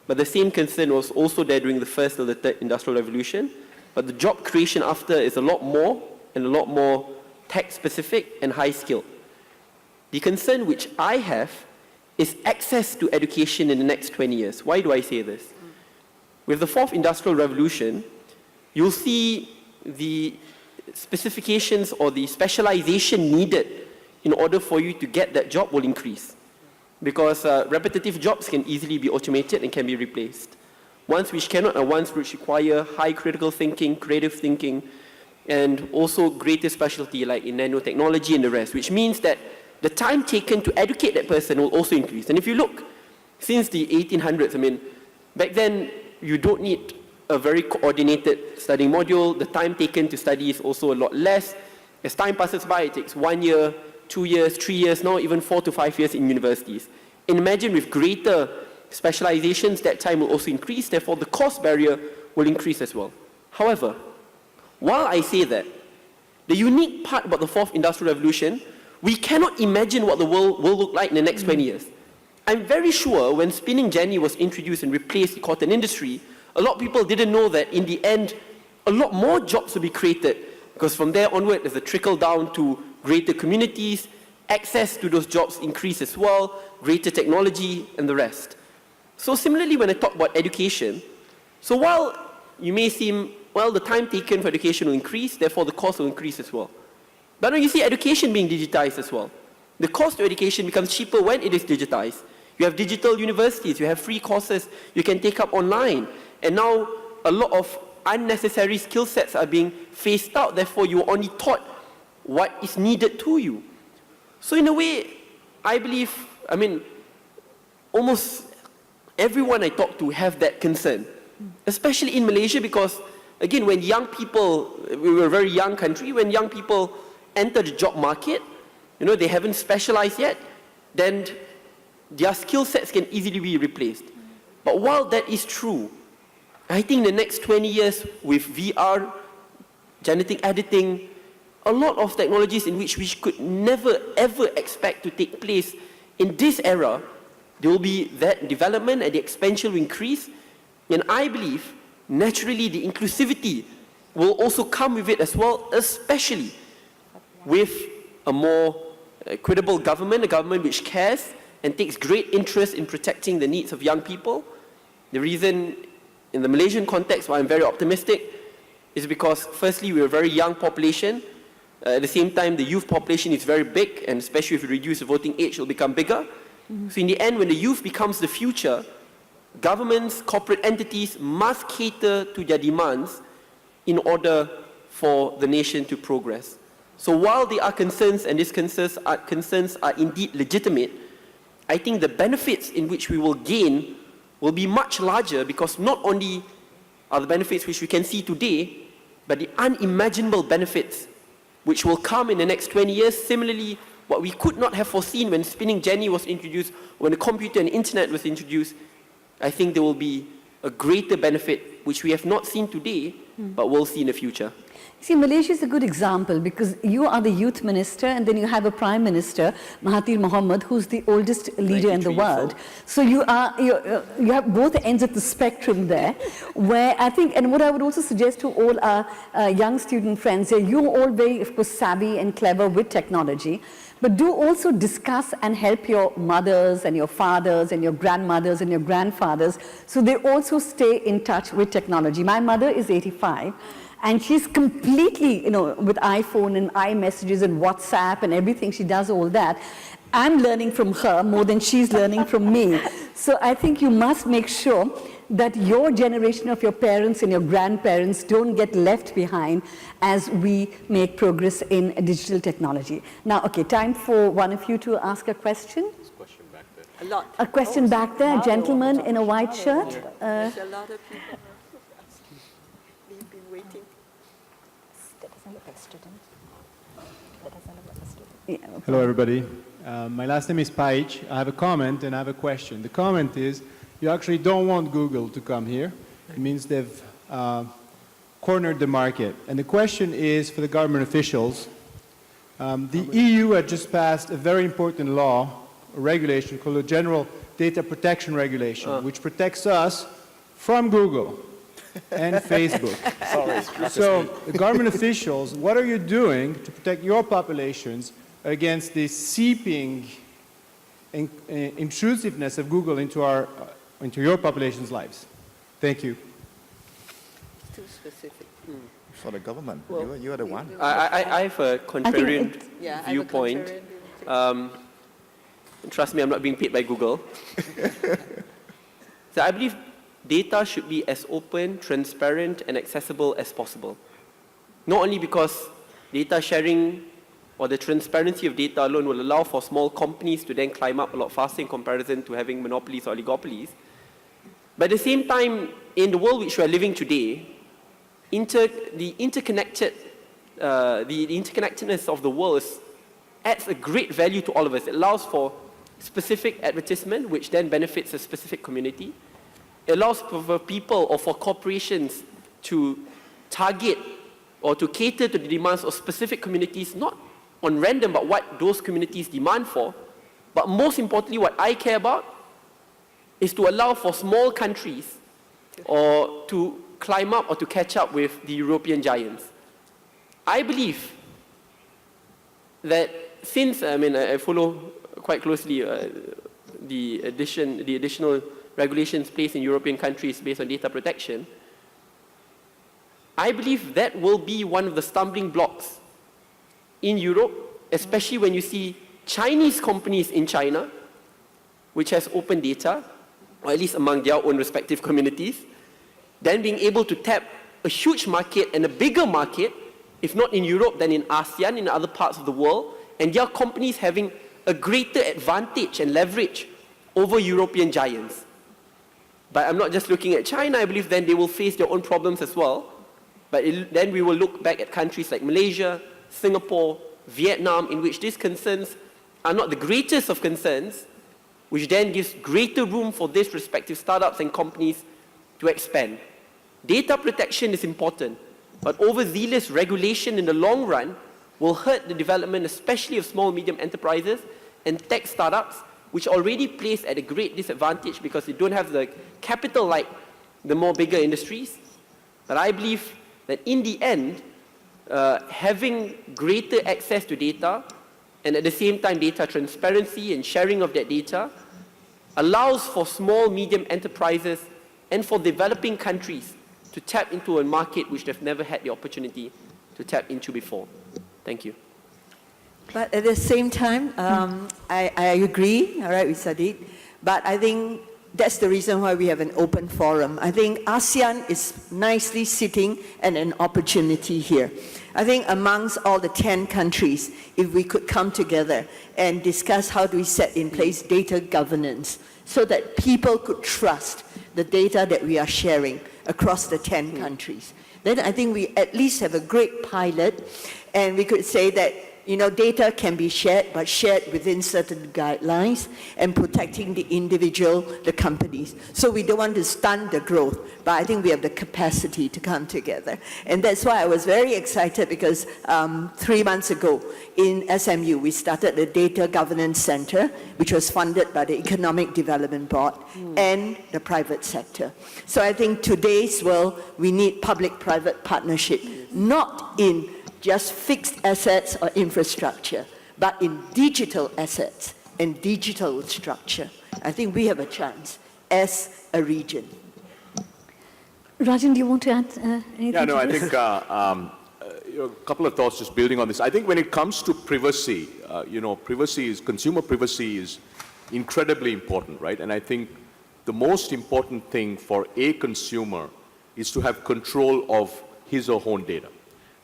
But the same concern was also there during the first or the third industrial revolution. But the job creation after is a lot more and a lot more tech-specific and high-skilled. The concern which I have is access to education in the next 20 years. Why do I say this? With the fourth industrial revolution, you'll see the specifications or the specialization needed in order for you to get that job will increase. Because repetitive jobs can easily be automated and can be replaced. Ones which cannot are ones which require high critical thinking, creative thinking, and also greater specialty like in nanotechnology and the rest, which means that the time taken to educate that person will also increase. And if you look, since the 1800s, back then you don't need a very coordinated studying module. The time taken to study is also a lot less. As time passes by, it takes 1 year, 2 years, 3 years, now even 4 to 5 years in universities. And imagine with greater specializations, that time will also increase, therefore the cost barrier will increase as well. However, while I say that, the unique part about the fourth industrial revolution, we cannot imagine what the world will look like in the next 20 years. I'm very sure when spinning Jenny was introduced and replaced the cotton industry, a lot of people didn't know that in the end, a lot more jobs will be created because from there onward, there's a trickle down to greater communities, access to those jobs increase as well, greater technology and the rest. So similarly, when I talk about education, so while you may seem, well, the time taken for education will increase, therefore the cost will increase as well. But now you see education being digitized as well. The cost of education becomes cheaper when it is digitized. You have digital universities, you have free courses you can take up online. And now a lot of unnecessary skill sets are being phased out, therefore you are only taught what is needed to you. So in a way, I believe, almost everyone I talk to have that concern, especially in Malaysia, because again, when young people, we were a very young country, when young people enter the job market, they haven't specialized yet, then their skill sets can easily be replaced. But while that is true, I think the next 20 years with VR, genetic editing, a lot of technologies in which we could never ever expect to take place in this era, there will be that development and the expansion will increase. And I believe, naturally, the inclusivity will also come with it as well, especially with a more credible government, a government which cares and takes great interest in protecting the needs of young people. The reason, in the Malaysian context, why I'm very optimistic is because, firstly, we're a very young population. At the same time, the youth population is very big, and especially if you reduce the voting age, it will become bigger. So in the end, when the youth becomes the future, governments, corporate entities must cater to their demands in order for the nation to progress. So while there are concerns, and these concerns are indeed legitimate, I think the benefits in which we will gain will be much larger, because not only are the benefits which we can see today, but the unimaginable benefits which will come in the next 20 years. Similarly, what we could not have foreseen when spinning Jenny was introduced, when the computer and internet was introduced, I think there will be a greater benefit which we have not seen today, but will see in the future. See, Malaysia is a good example because you are the youth minister and then you have a prime minister, Mahathir Mohamad, who's the oldest leader in the world. So you have both ends of the spectrum there, where I think, and what I would also suggest to all our young student friends here, you're all very, of course, savvy and clever with technology, but do also discuss and help your mothers and your fathers and your grandmothers and your grandfathers so they also stay in touch with technology. My mother is 85. And she's completely, with iPhone and iMessages and WhatsApp and everything, she does all that. I'm learning from her more than she's learning from me. So I think you must make sure that your generation of your parents and your grandparents don't get left behind as we make progress in digital technology. Now, okay, time for one of you to ask a question. A question back there, a gentleman in a white shirt. There's a lot of people. We've been waiting. Hello, everybody. My last name is Paich. I have a comment and I have a question. The comment is, you actually don't want Google to come here. It means they've cornered the market. And the question is for the government officials. The EU had just passed a very important law, a regulation called the General Data Protection Regulation, which protects us from Google and Facebook. So, the government officials, what are you doing to protect your populations against the seeping intrusiveness of Google into your population's lives? Thank you. Too specific. For the government, well, you are the one. I have a contrarian viewpoint. Trust me, I'm not being paid by Google. So I believe data should be as open, transparent, and accessible as possible. Not only because data sharing or the transparency of data alone will allow for small companies to then climb up a lot faster in comparison to having monopolies or oligopolies, but at the same time, in the world which we are living today, the interconnectedness of the world adds a great value to all of us. It allows for specific advertisement, which then benefits a specific community. It allows for people or for corporations to target or to cater to the demands of specific communities, not on random, but what those communities demand for. But most importantly, what I care about is to allow for small countries or to climb up or to catch up with the European giants. I believe that since, I follow quite closely the additional regulations placed in European countries based on data protection, I believe that will be one of the stumbling blocks in Europe, especially when you see Chinese companies in China, which has open data, or at least among their own respective communities, then being able to tap a huge market and a bigger market, if not in Europe, then in ASEAN, in other parts of the world, and their companies having a greater advantage and leverage over European giants. But I'm not just looking at China, I believe then they will face their own problems as well. But then we will look back at countries like Malaysia, Singapore, Vietnam, in which these concerns are not the greatest of concerns, which then gives greater room for these respective startups and companies to expand. Data protection is important, but overzealous regulation in the long run will hurt the development, especially of small and medium enterprises and tech startups, which are already placed at a great disadvantage because they don't have the capital like the more bigger industries. But I believe that in the end, having greater access to data and at the same time data transparency and sharing of that data allows for small, medium enterprises and for developing countries to tap into a market which they've never had the opportunity to tap into before. Thank you. But at the same time, I agree, all right, with Saddiq, but I think that's the reason why we have an open forum. I think ASEAN is nicely sitting at an opportunity here. I think amongst all the 10 countries, if we could come together and discuss how do we set in place data governance so that people could trust the data that we are sharing across the 10 countries, then I think we at least have a great pilot, and we could say that data can be shared, but shared within certain guidelines and protecting the individual, the companies. So we don't want to stunt the growth, but I think we have the capacity to come together. And that's why I was very excited because 3 months ago in SMU, we started the Data Governance Center, which was funded by the Economic Development Board and the private sector. So I think today's world, we need public-private partnership, not in just fixed assets or infrastructure, but in digital assets and digital structure. I think we have a chance as a region. Rajan, do you want to add anything? Yeah, no, to I this? think a couple of thoughts just building on this. I think when it comes to privacy, consumer privacy is incredibly important, right? And I think the most important thing for a consumer is to have control of his or her own data.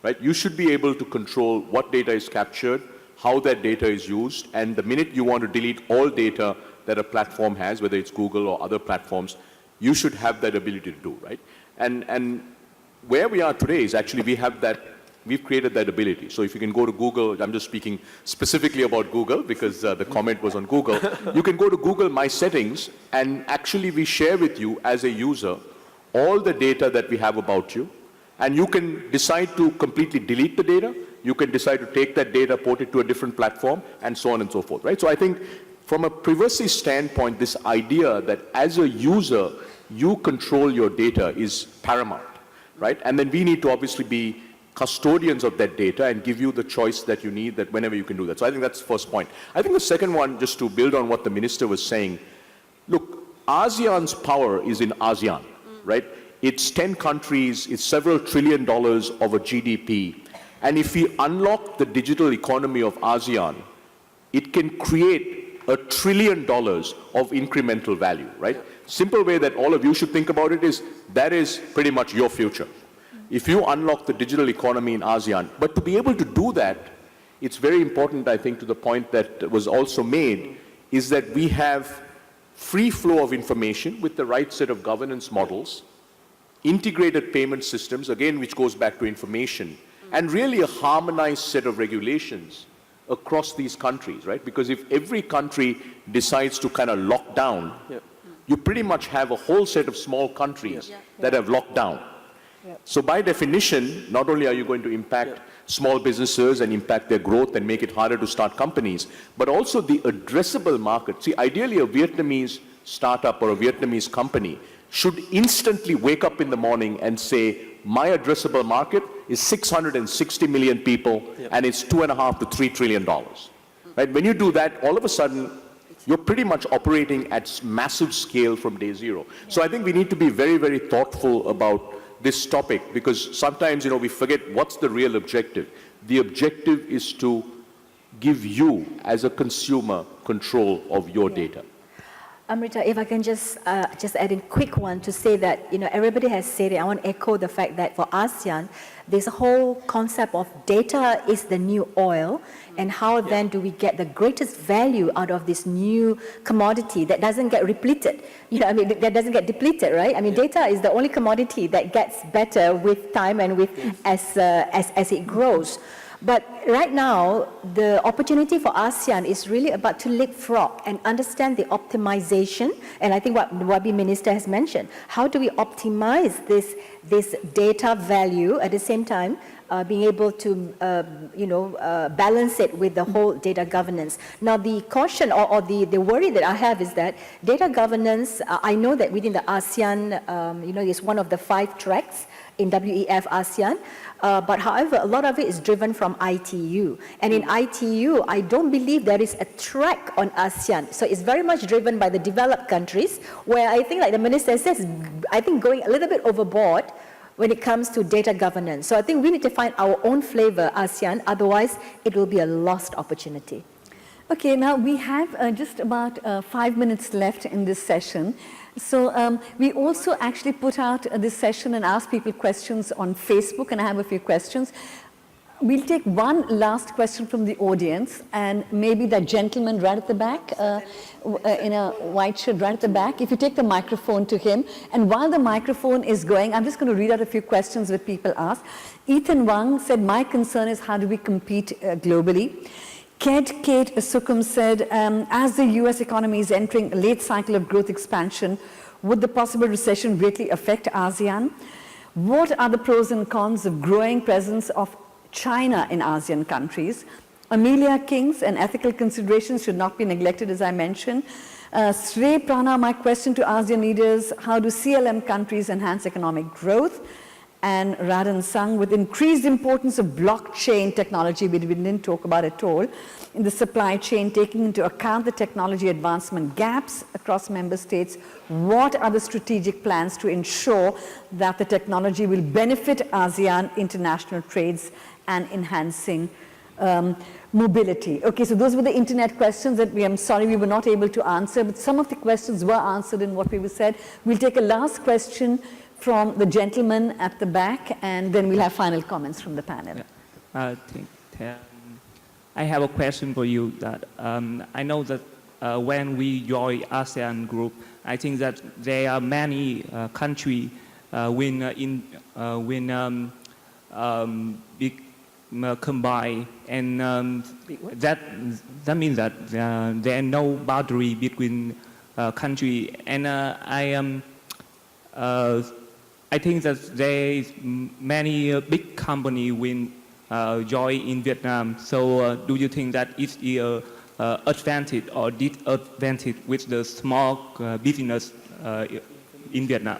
Right? You should be able to control what data is captured, how that data is used, and the minute you want to delete all data that a platform has, whether it's Google or other platforms, you should have that ability to do, right? And where we are today is actually we've created that ability. So if you can go to Google, I'm just speaking specifically about Google because the comment was on Google. You can go to Google My Settings and actually we share with you as a user all the data that we have about you. And you can decide to completely delete the data. You can decide to take that data, port it to a different platform, and so on and so forth, right? So I think from a privacy standpoint, this idea that as a user, you control your data is paramount, right? And then we need to obviously be custodians of that data and give you the choice that you need that whenever you can do that. So I think that's the first point. I think the second one, just to build on what the minister was saying, look, ASEAN's power is in ASEAN, right? It's 10 countries, it's several $1 trillion of a GDP. And if we unlock the digital economy of ASEAN, it can create $1 trillion of incremental value, right? Simple way that all of you should think about it is, that is pretty much your future. If you unlock the digital economy in ASEAN, but to be able to do that, it's very important, I think, to the point that was also made, is that we have free flow of information with the right set of governance models, integrated payment systems, again, which goes back to information, and really a harmonized set of regulations across these countries, right? Because if every country decides to kind of lock down, you pretty much have a whole set of small countries that have locked down. So by definition, not only are you going to impact small businesses and impact their growth and make it harder to start companies, but also the addressable market. See, ideally a Vietnamese startup or a Vietnamese company should instantly wake up in the morning and say, my addressable market is 660 million people and it's $2.5 to $3 trillion. Right? When you do that, all of a sudden, you're pretty much operating at massive scale from day zero. So I think we need to be very, very thoughtful about this topic, because sometimes, we forget what's the real objective. The objective is to give you, as a consumer, control of your data. Amrita, if I can just add in quick one to say that, everybody has said it. I want to echo the fact that for ASEAN, this whole concept of data is the new oil, and how then do we get the greatest value out of this new commodity that doesn't get repleted? That doesn't get depleted, right? Data is the only commodity that gets better with time and with as it grows. But right now, the opportunity for ASEAN is really about to leapfrog and understand the optimization, and I think what the Wabi Minister has mentioned. How do we optimize this data value at the same time being able to balance it with the whole data governance? Now, the caution or the worry that I have is that data governance, I know that within the ASEAN, is one of the 5 tracks in WEF ASEAN. But however, a lot of it is driven from ITU. And in ITU, I don't believe there is a track on ASEAN. So it's very much driven by the developed countries, where I think, like the Minister says, I think going a little bit overboard when it comes to data governance. So I think we need to find our own flavor, ASEAN, otherwise it will be a lost opportunity. Okay, now we have just about 5 minutes left in this session. So we also actually put out this session and asked people questions on Facebook, and I have a few questions. We'll take one last question from the audience, and maybe that gentleman right at the back, in a white shirt right at the back, if you take the microphone to him. And while the microphone is going, I'm just going to read out a few questions that people asked. Ethan Wang said, my concern is how do we compete globally? Kate Sukum said, as the US economy is entering a late cycle of growth expansion, would the possible recession greatly affect ASEAN? What are the pros and cons of growing presence of China in ASEAN countries? Amelia Kings and ethical considerations should not be neglected, as I mentioned. Srey Prana, my question to ASEAN leaders, how do CLM countries enhance economic growth? And Radhan Sang, with increased importance of blockchain technology, we didn't talk about at all, in the supply chain, taking into account the technology advancement gaps across member states, what are the strategic plans to ensure that the technology will benefit ASEAN international trades and enhancing mobility? Okay, so those were the internet questions that I'm sorry we were not able to answer, but some of the questions were answered in what we said. We'll take a last question from the gentleman at the back, and then we'll have final comments from the panel. I have a question for you. That I know that when we join ASEAN group, I think that there are many countries combine, and that means that there are no boundary between country. And I think that there is many big company will join in Vietnam. So do you think that it's an advantage or disadvantage with the small business in Vietnam?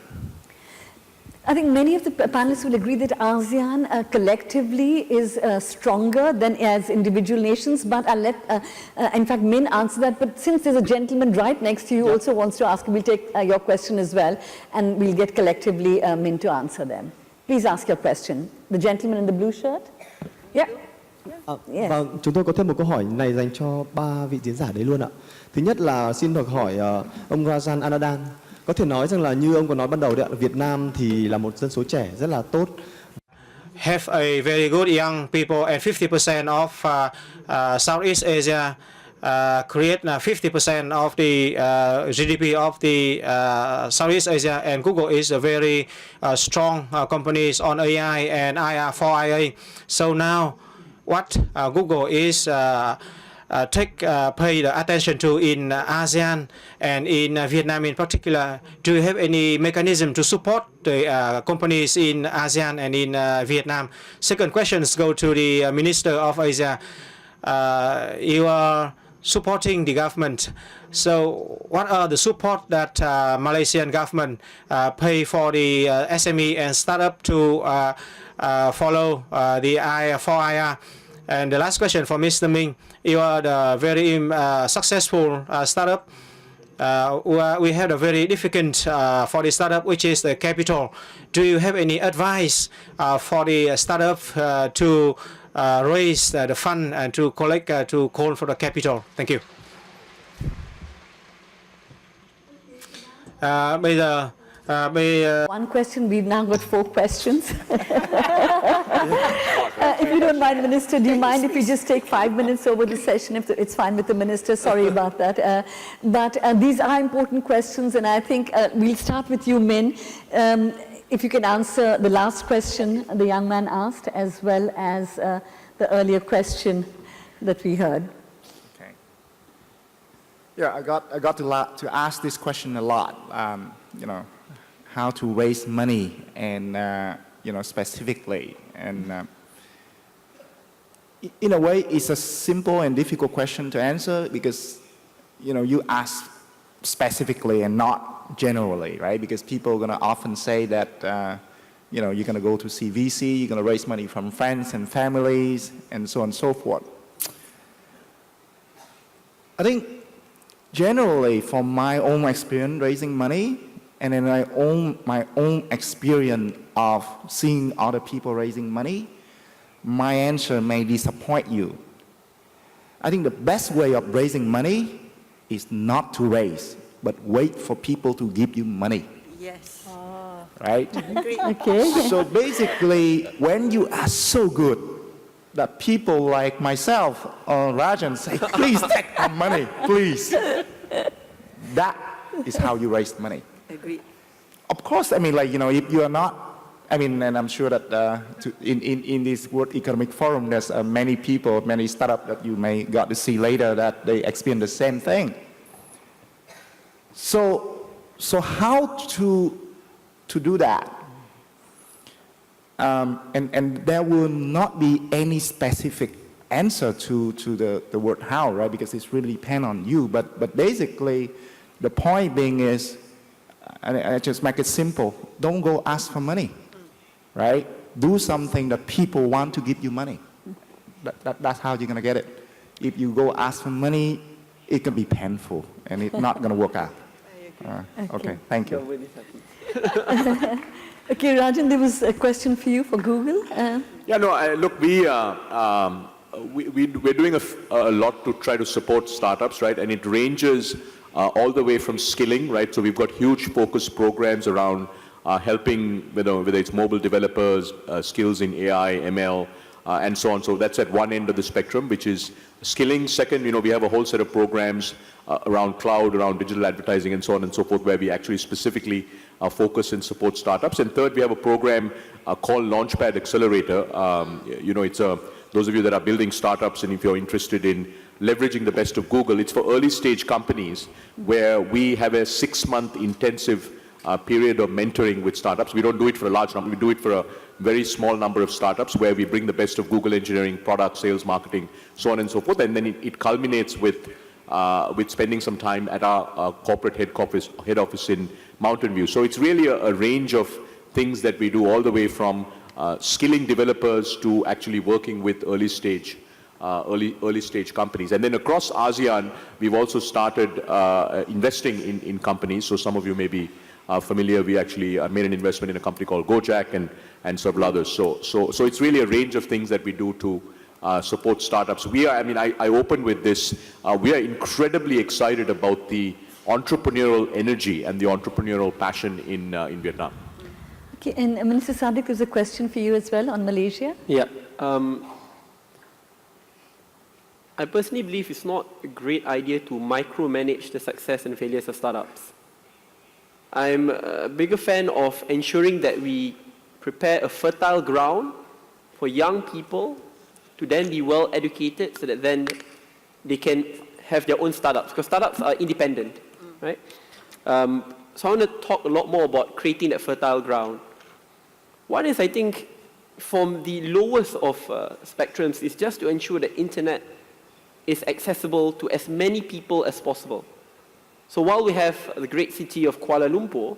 I think many of the panelists will agree that ASEAN collectively is stronger than as individual nations, but I'll let, in fact, Min answer that. But since there's a gentleman right next to you who also wants to ask, we'll take your question as well, and we'll get collectively Min to answer them. Please ask your question. The gentleman in the blue shirt? Yeah. Vâng, chúng tôi có thêm một câu hỏi này dành cho 3 vị diễn giả đấy luôn ạ. Thứ nhất là xin được hỏi ông Rajan Anadan. Có thể nói rằng là như ông có nói ban đầu đấy ạ, Việt Nam thì là một dân số trẻ rất là tốt. Have a very good young people, and 50% of Southeast Asia create 50% of the GDP of the Southeast Asia, and Google is a very strong companies on AI and for IA. So now, what Google is pay the attention to in ASEAN and in Vietnam in particular? Do you have any mechanism to support the companies in ASEAN and in Vietnam? Second questions go to the Minister of Asia. You are supporting the government. So what are the support that Malaysian government pay for the SME and startup to follow the I4IR? And the last question for Mr. Minh. You are the very successful startup. We had a very difficult for the startup, which is the capital. do you have any advice for the startup to raise the fund and to collect to call for the capital? Thank you. Bây giờ One question, we've now got 4 questions. If you don't mind, Minister, do you mind if we just take 5 minutes over the session, if it's fine with the Minister? Sorry about that. But these are important questions, and I think we'll start with you, Min. If you can answer the last question the young man asked, as well as the earlier question that we heard. Okay. Yeah, I got to ask this question a lot. You know, how to raise money, and you know, specifically, and in a way, it's a simple and difficult question to answer because, you know, you ask specifically and not generally, right? Because people are going to often say that, you know, you're going to go to see VC, you're going to raise money from friends and families, and so on and so forth. I think generally, from my own experience raising money, and then my own experience of seeing other people raising money, my answer may disappoint you. I think the best way of raising money is not to raise, but wait for people to give you money. Yes. Right? Okay. So basically, when you are so good that people like myself or Rajan say, please take my money, please. That is how you raise money. Agree. Of course, I mean, like, you know, if you are not, I mean, and I'm sure that in this World Economic Forum, there's many people, many startups that you may got to see later that they experience the same thing. So how to do that? And there will not be any specific answer to the word how, right? Because it's really depend on you. But basically, the point being is, I just make it simple. Don't go ask for money, right? Do something that people want to give you money. That's how you're going to get it. If you go ask for money, it can be painful, and it's not going to work out. Okay, thank you. Okay, Rajan, there was a question for you for Google. Yeah, no, look, we're doing a lot to try to support startups, right? And it ranges all the way from skilling, right? So we've got huge focus programs around helping, whether it's mobile developers, skills in AI, ML, and so on. So that's at one end of the spectrum, which is skilling. Second, we have a whole set of programs around cloud, around digital advertising, and so on and so forth, where we actually specifically focus and support startups. And third, we have a program called Launchpad Accelerator. It's those of you that are building startups, and if you're interested in leveraging the best of Google, it's for early stage companies where we have a 6-month intensive period of mentoring with startups. We don't do it for a large number, we do it for a very small number of startups where we bring the best of Google engineering, product, sales, marketing, so on and so forth. And then it culminates with spending some time at our corporate head office in Mountain View. So it's really a range of things that we do, all the way from skilling developers to actually working with early stage companies. And then across ASEAN, we've also started investing in companies. So some of you may be familiar. We actually made an investment in a company called Gojek and several others. So it's really a range of things that we do to support startups. I open with this. We are incredibly excited about the entrepreneurial energy and the entrepreneurial passion in Vietnam. Okay, and Minister Saddiq, there's a question for you as well on Malaysia. Yeah. I personally believe it's not a great idea to micromanage the success and failures of startups. I'm a bigger fan of ensuring that we prepare a fertile ground for young people to then be well educated so that then they can have their own startups, because startups are independent, right? So I want to talk a lot more about creating that fertile ground. One is, I think, from the lowest of spectrums, is just to ensure that internet is accessible to as many people as possible. So while we have the great city of Kuala Lumpur,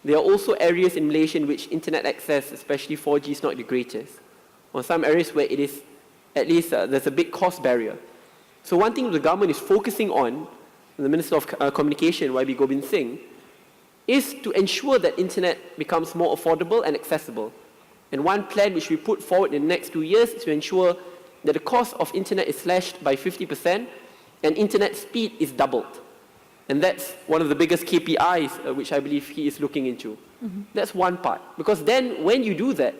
there are also areas in Malaysia in which internet access, especially 4G, is not the greatest. Or some areas where it is, at least there's a big cost barrier. So one thing the government is focusing on, the Minister of Communication, YB Gobind Singh, is to ensure that internet becomes more affordable and accessible. And one plan which we put forward in the next 2 years is to ensure that the cost of internet is slashed by 50% and internet speed is doubled. And that's one of the biggest KPIs which I believe he is looking into. That's one part. Because then when you do that,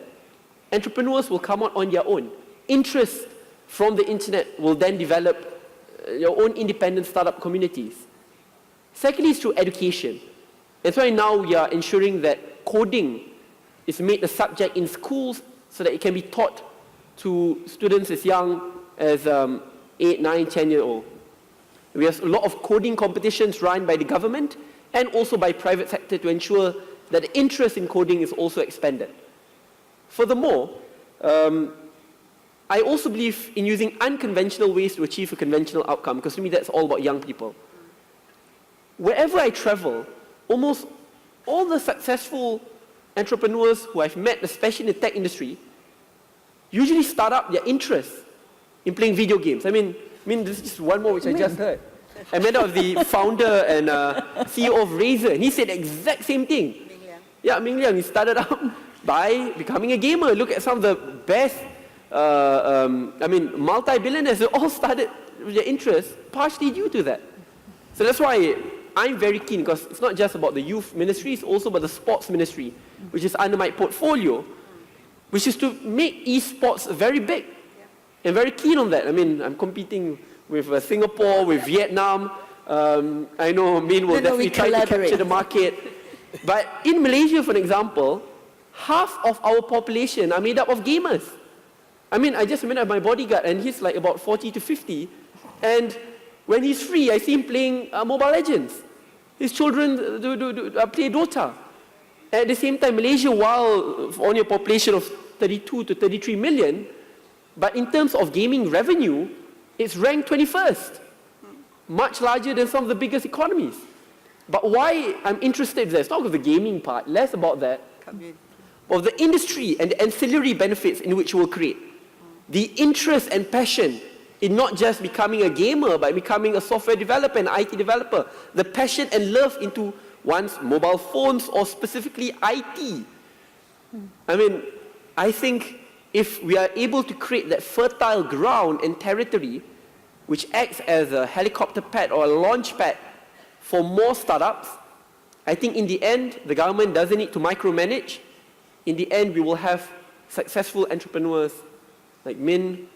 entrepreneurs will come out on their own. Interest from the internet will then develop your own independent startup communities. Secondly is through education. That's why now we are ensuring that coding is made a subject in schools so that it can be taught to students as young as 8, 9, 10-year-old. We have a lot of coding competitions run by the government and also by private sector to ensure that the interest in coding is also expanded. Furthermore, I also believe in using unconventional ways to achieve a conventional outcome, because to me that's all about young people. Wherever I travel, almost all the successful entrepreneurs who I've met, especially in the tech industry, usually start up their interest in playing video games. I mean, this is just one more which I just heard. I met up with the founder and CEO of Razer, and he said the exact same thing. Yeah, Ming Liang, he started out by becoming a gamer. Look at some of the best, multi-billionaires, they all started with their interest partially due to that. So that's why I'm very keen, because it's not just about the youth ministry, it's also about the sports ministry, which is under my portfolio, which is to make esports very big. And very keen on that. I mean, I'm competing with Singapore, with Vietnam. I know Min will definitely try to capture the market. But in Malaysia, for example, half of our population are made up of gamers. I mean, I just met up my bodyguard, and he's like about 40 to 50. And when he's free, I see him playing Mobile Legends. His children play Dota. At the same time, Malaysia, while on a population of 32 to 33 million, but in terms of gaming revenue, it's ranked 21st, much larger than some of the biggest economies. But why I'm interested in that, it's not about the gaming part, less about that, of the industry and the ancillary benefits in which we'll create. The interest and passion in not just becoming a gamer, but becoming a software developer and IT developer. The passion and love into one's mobile phones or specifically IT. I mean, I think if we are able to create that fertile ground and territory, which acts as a helicopter pad or a launch pad for more startups, I think in the end, the government doesn't need to micromanage. In the end, we will have successful entrepreneurs like Min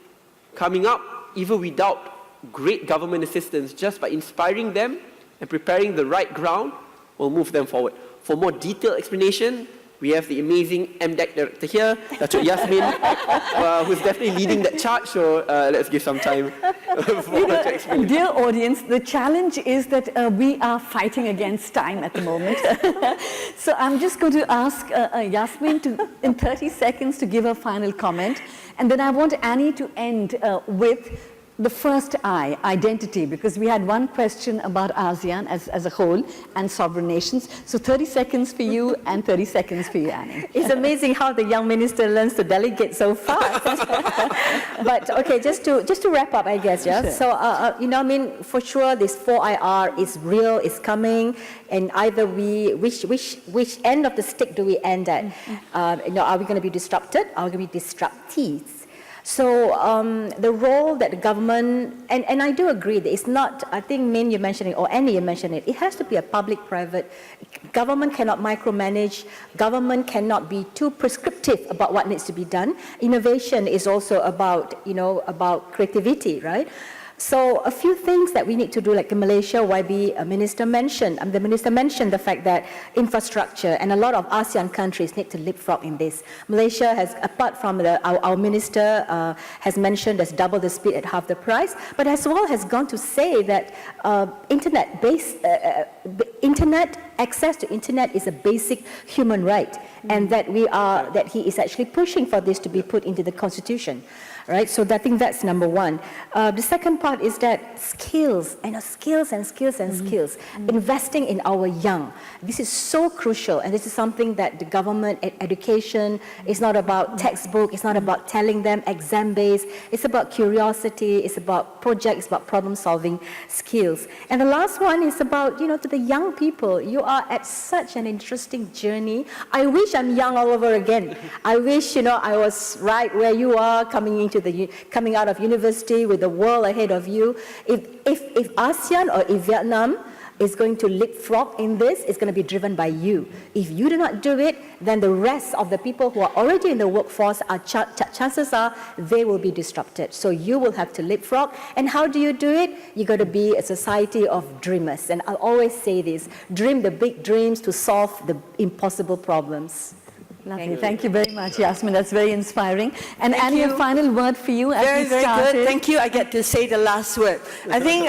coming up, even without great government assistance, just by inspiring them and preparing the right ground, will move them forward. For more detailed explanation, we have the amazing MDEC director here, Dr. Yasmin, who's definitely leading that charge, so let's give some time for her to explain. Dear audience, the challenge is that we are fighting against time at the moment. So I'm just going to ask Yasmin in 30 seconds to give her final comment, and then I want Annie to end with the first I, identity, because we had one question about ASEAN as a whole and sovereign nations. So 30 seconds for you and 30 seconds for you, Annie. It's amazing how the young minister learns to delegate so fast. But okay, just to wrap up, I guess, yeah. Sure. So for sure, this 4IR is real, is coming, and either which end of the stick do we end at? Are we going to be disrupted? Are we going to be disruptees? So the role that the government, and I do agree that it's not, I think Min you mentioned it, or Annie you mentioned it, it has to be a public-private. Government cannot micromanage, government cannot be too prescriptive about what needs to be done. Innovation is also about, about creativity, right? So a few things that we need to do, like in Malaysia, YB minister mentioned, the minister mentioned the fact that infrastructure and a lot of ASEAN countries need to leapfrog in this. Malaysia has, apart from our minister has mentioned there's double the speed at half the price, but as well has gone to say that access to internet is a basic human right, and that that he is actually pushing for this to be put into the constitution. right? So I think that's number one. The second part is that skills, skills and skills and skills. Investing in our young. This is so crucial, and this is something that the government, education, is not about textbook, it's not about telling them exam-based, it's about curiosity, it's about projects, it's about problem-solving skills. And the last one is about, to the young people, you are at such an interesting journey. I wish I'm young all over again. I wish, I was right where you are, coming out of university with the world ahead of you. If ASEAN or if Vietnam is going to leapfrog in this, it's going to be driven by you. If you do not do it, then the rest of the people who are already in the workforce, chances are they will be disrupted. So you will have to leapfrog. And how do you do it? You got to be a society of dreamers. And I'll always say this, dream the big dreams to solve the impossible problems. Lovely. Thank you very much, Yasmin. That's very inspiring. And Annie, a final word for you as we started. Very good. Thank you. I get to say the last word. I think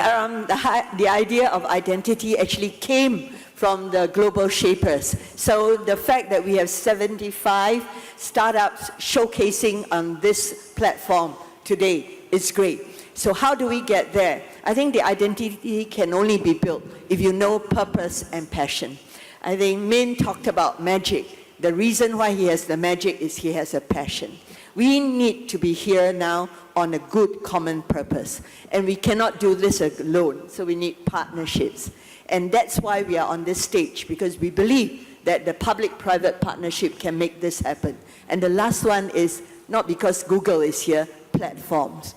the idea of identity actually came from the global shapers. So the fact that we have 75 startups showcasing on this platform today is great. So how do we get there? I think the identity can only be built if you know purpose and passion. I think Min talked about magic. The reason why he has the magic is he has a passion. We need to be here now on a good common purpose. And we cannot do this alone, so we need partnerships. And that's why we are on this stage, because we believe that the public-private partnership can make this happen. And the last one is, not because Google is here, platforms.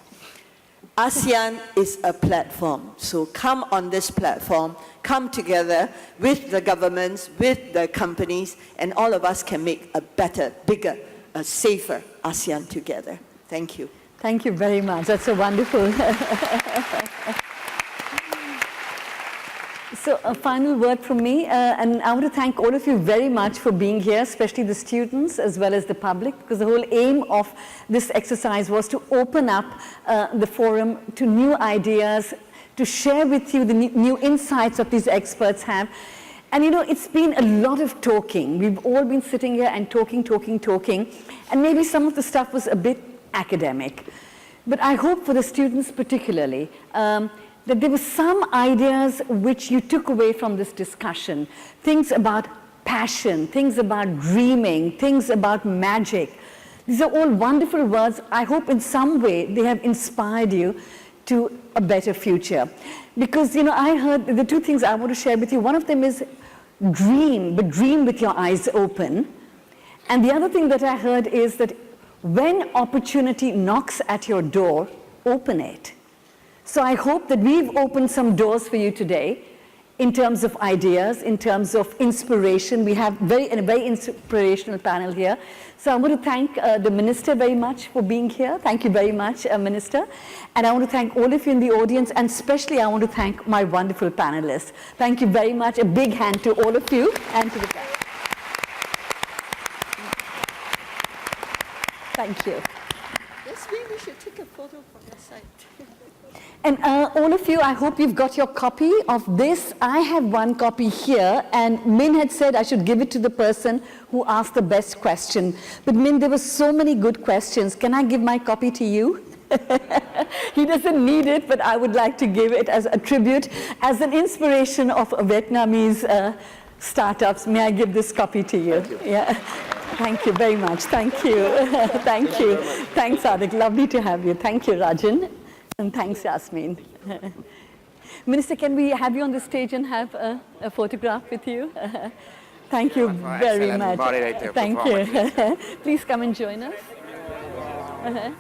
ASEAN is a platform, so come on this platform, come together with the governments, with the companies, and all of us can make a better, bigger, a safer ASEAN together. Thank you. Thank you very much. That's so wonderful. So a final word from me, and I want to thank all of you very much for being here, especially the students as well as the public, because the whole aim of this exercise was to open up the forum to new ideas, to share with you the new insights that these experts have. And it's been a lot of talking. We've all been sitting here and talking, and maybe some of the stuff was a bit academic. But I hope for the students particularly, that there were some ideas which you took away from this discussion. Things about passion, things about dreaming, things about magic. These are all wonderful words. I hope in some way they have inspired you to a better future. Because, I heard the two things I want to share with you. One of them is dream, but dream with your eyes open. And the other thing that I heard is that when opportunity knocks at your door, open it. So I hope that we've opened some doors for you today in terms of ideas, in terms of inspiration. We have a very inspirational panel here. So I want to thank the Minister very much for being here. Thank you very much, Minister. And I want to thank all of you in the audience, and especially I want to thank my wonderful panelists. Thank you very much. A big hand to all of you and to the panel. Thank you. Yes, maybe we should take a photo from the side. And all of you, I hope you've got your copy of this. I have one copy here, and Min had said I should give it to the person who asked the best question. But Min, there were so many good questions. Can I give my copy to you? He doesn't need it, but I would like to give it as a tribute, as an inspiration of Vietnamese startups. May I give this copy to you? Thank you. Yeah. Thank you very much. Thank you. Thank you. Thanks, Saddiq. Lovely to have you. Thank you, Rajan. And thanks, Yasmin. Minister, can we have you on the stage and have a photograph with you? Thank you very much. Thank you. Please come and join us.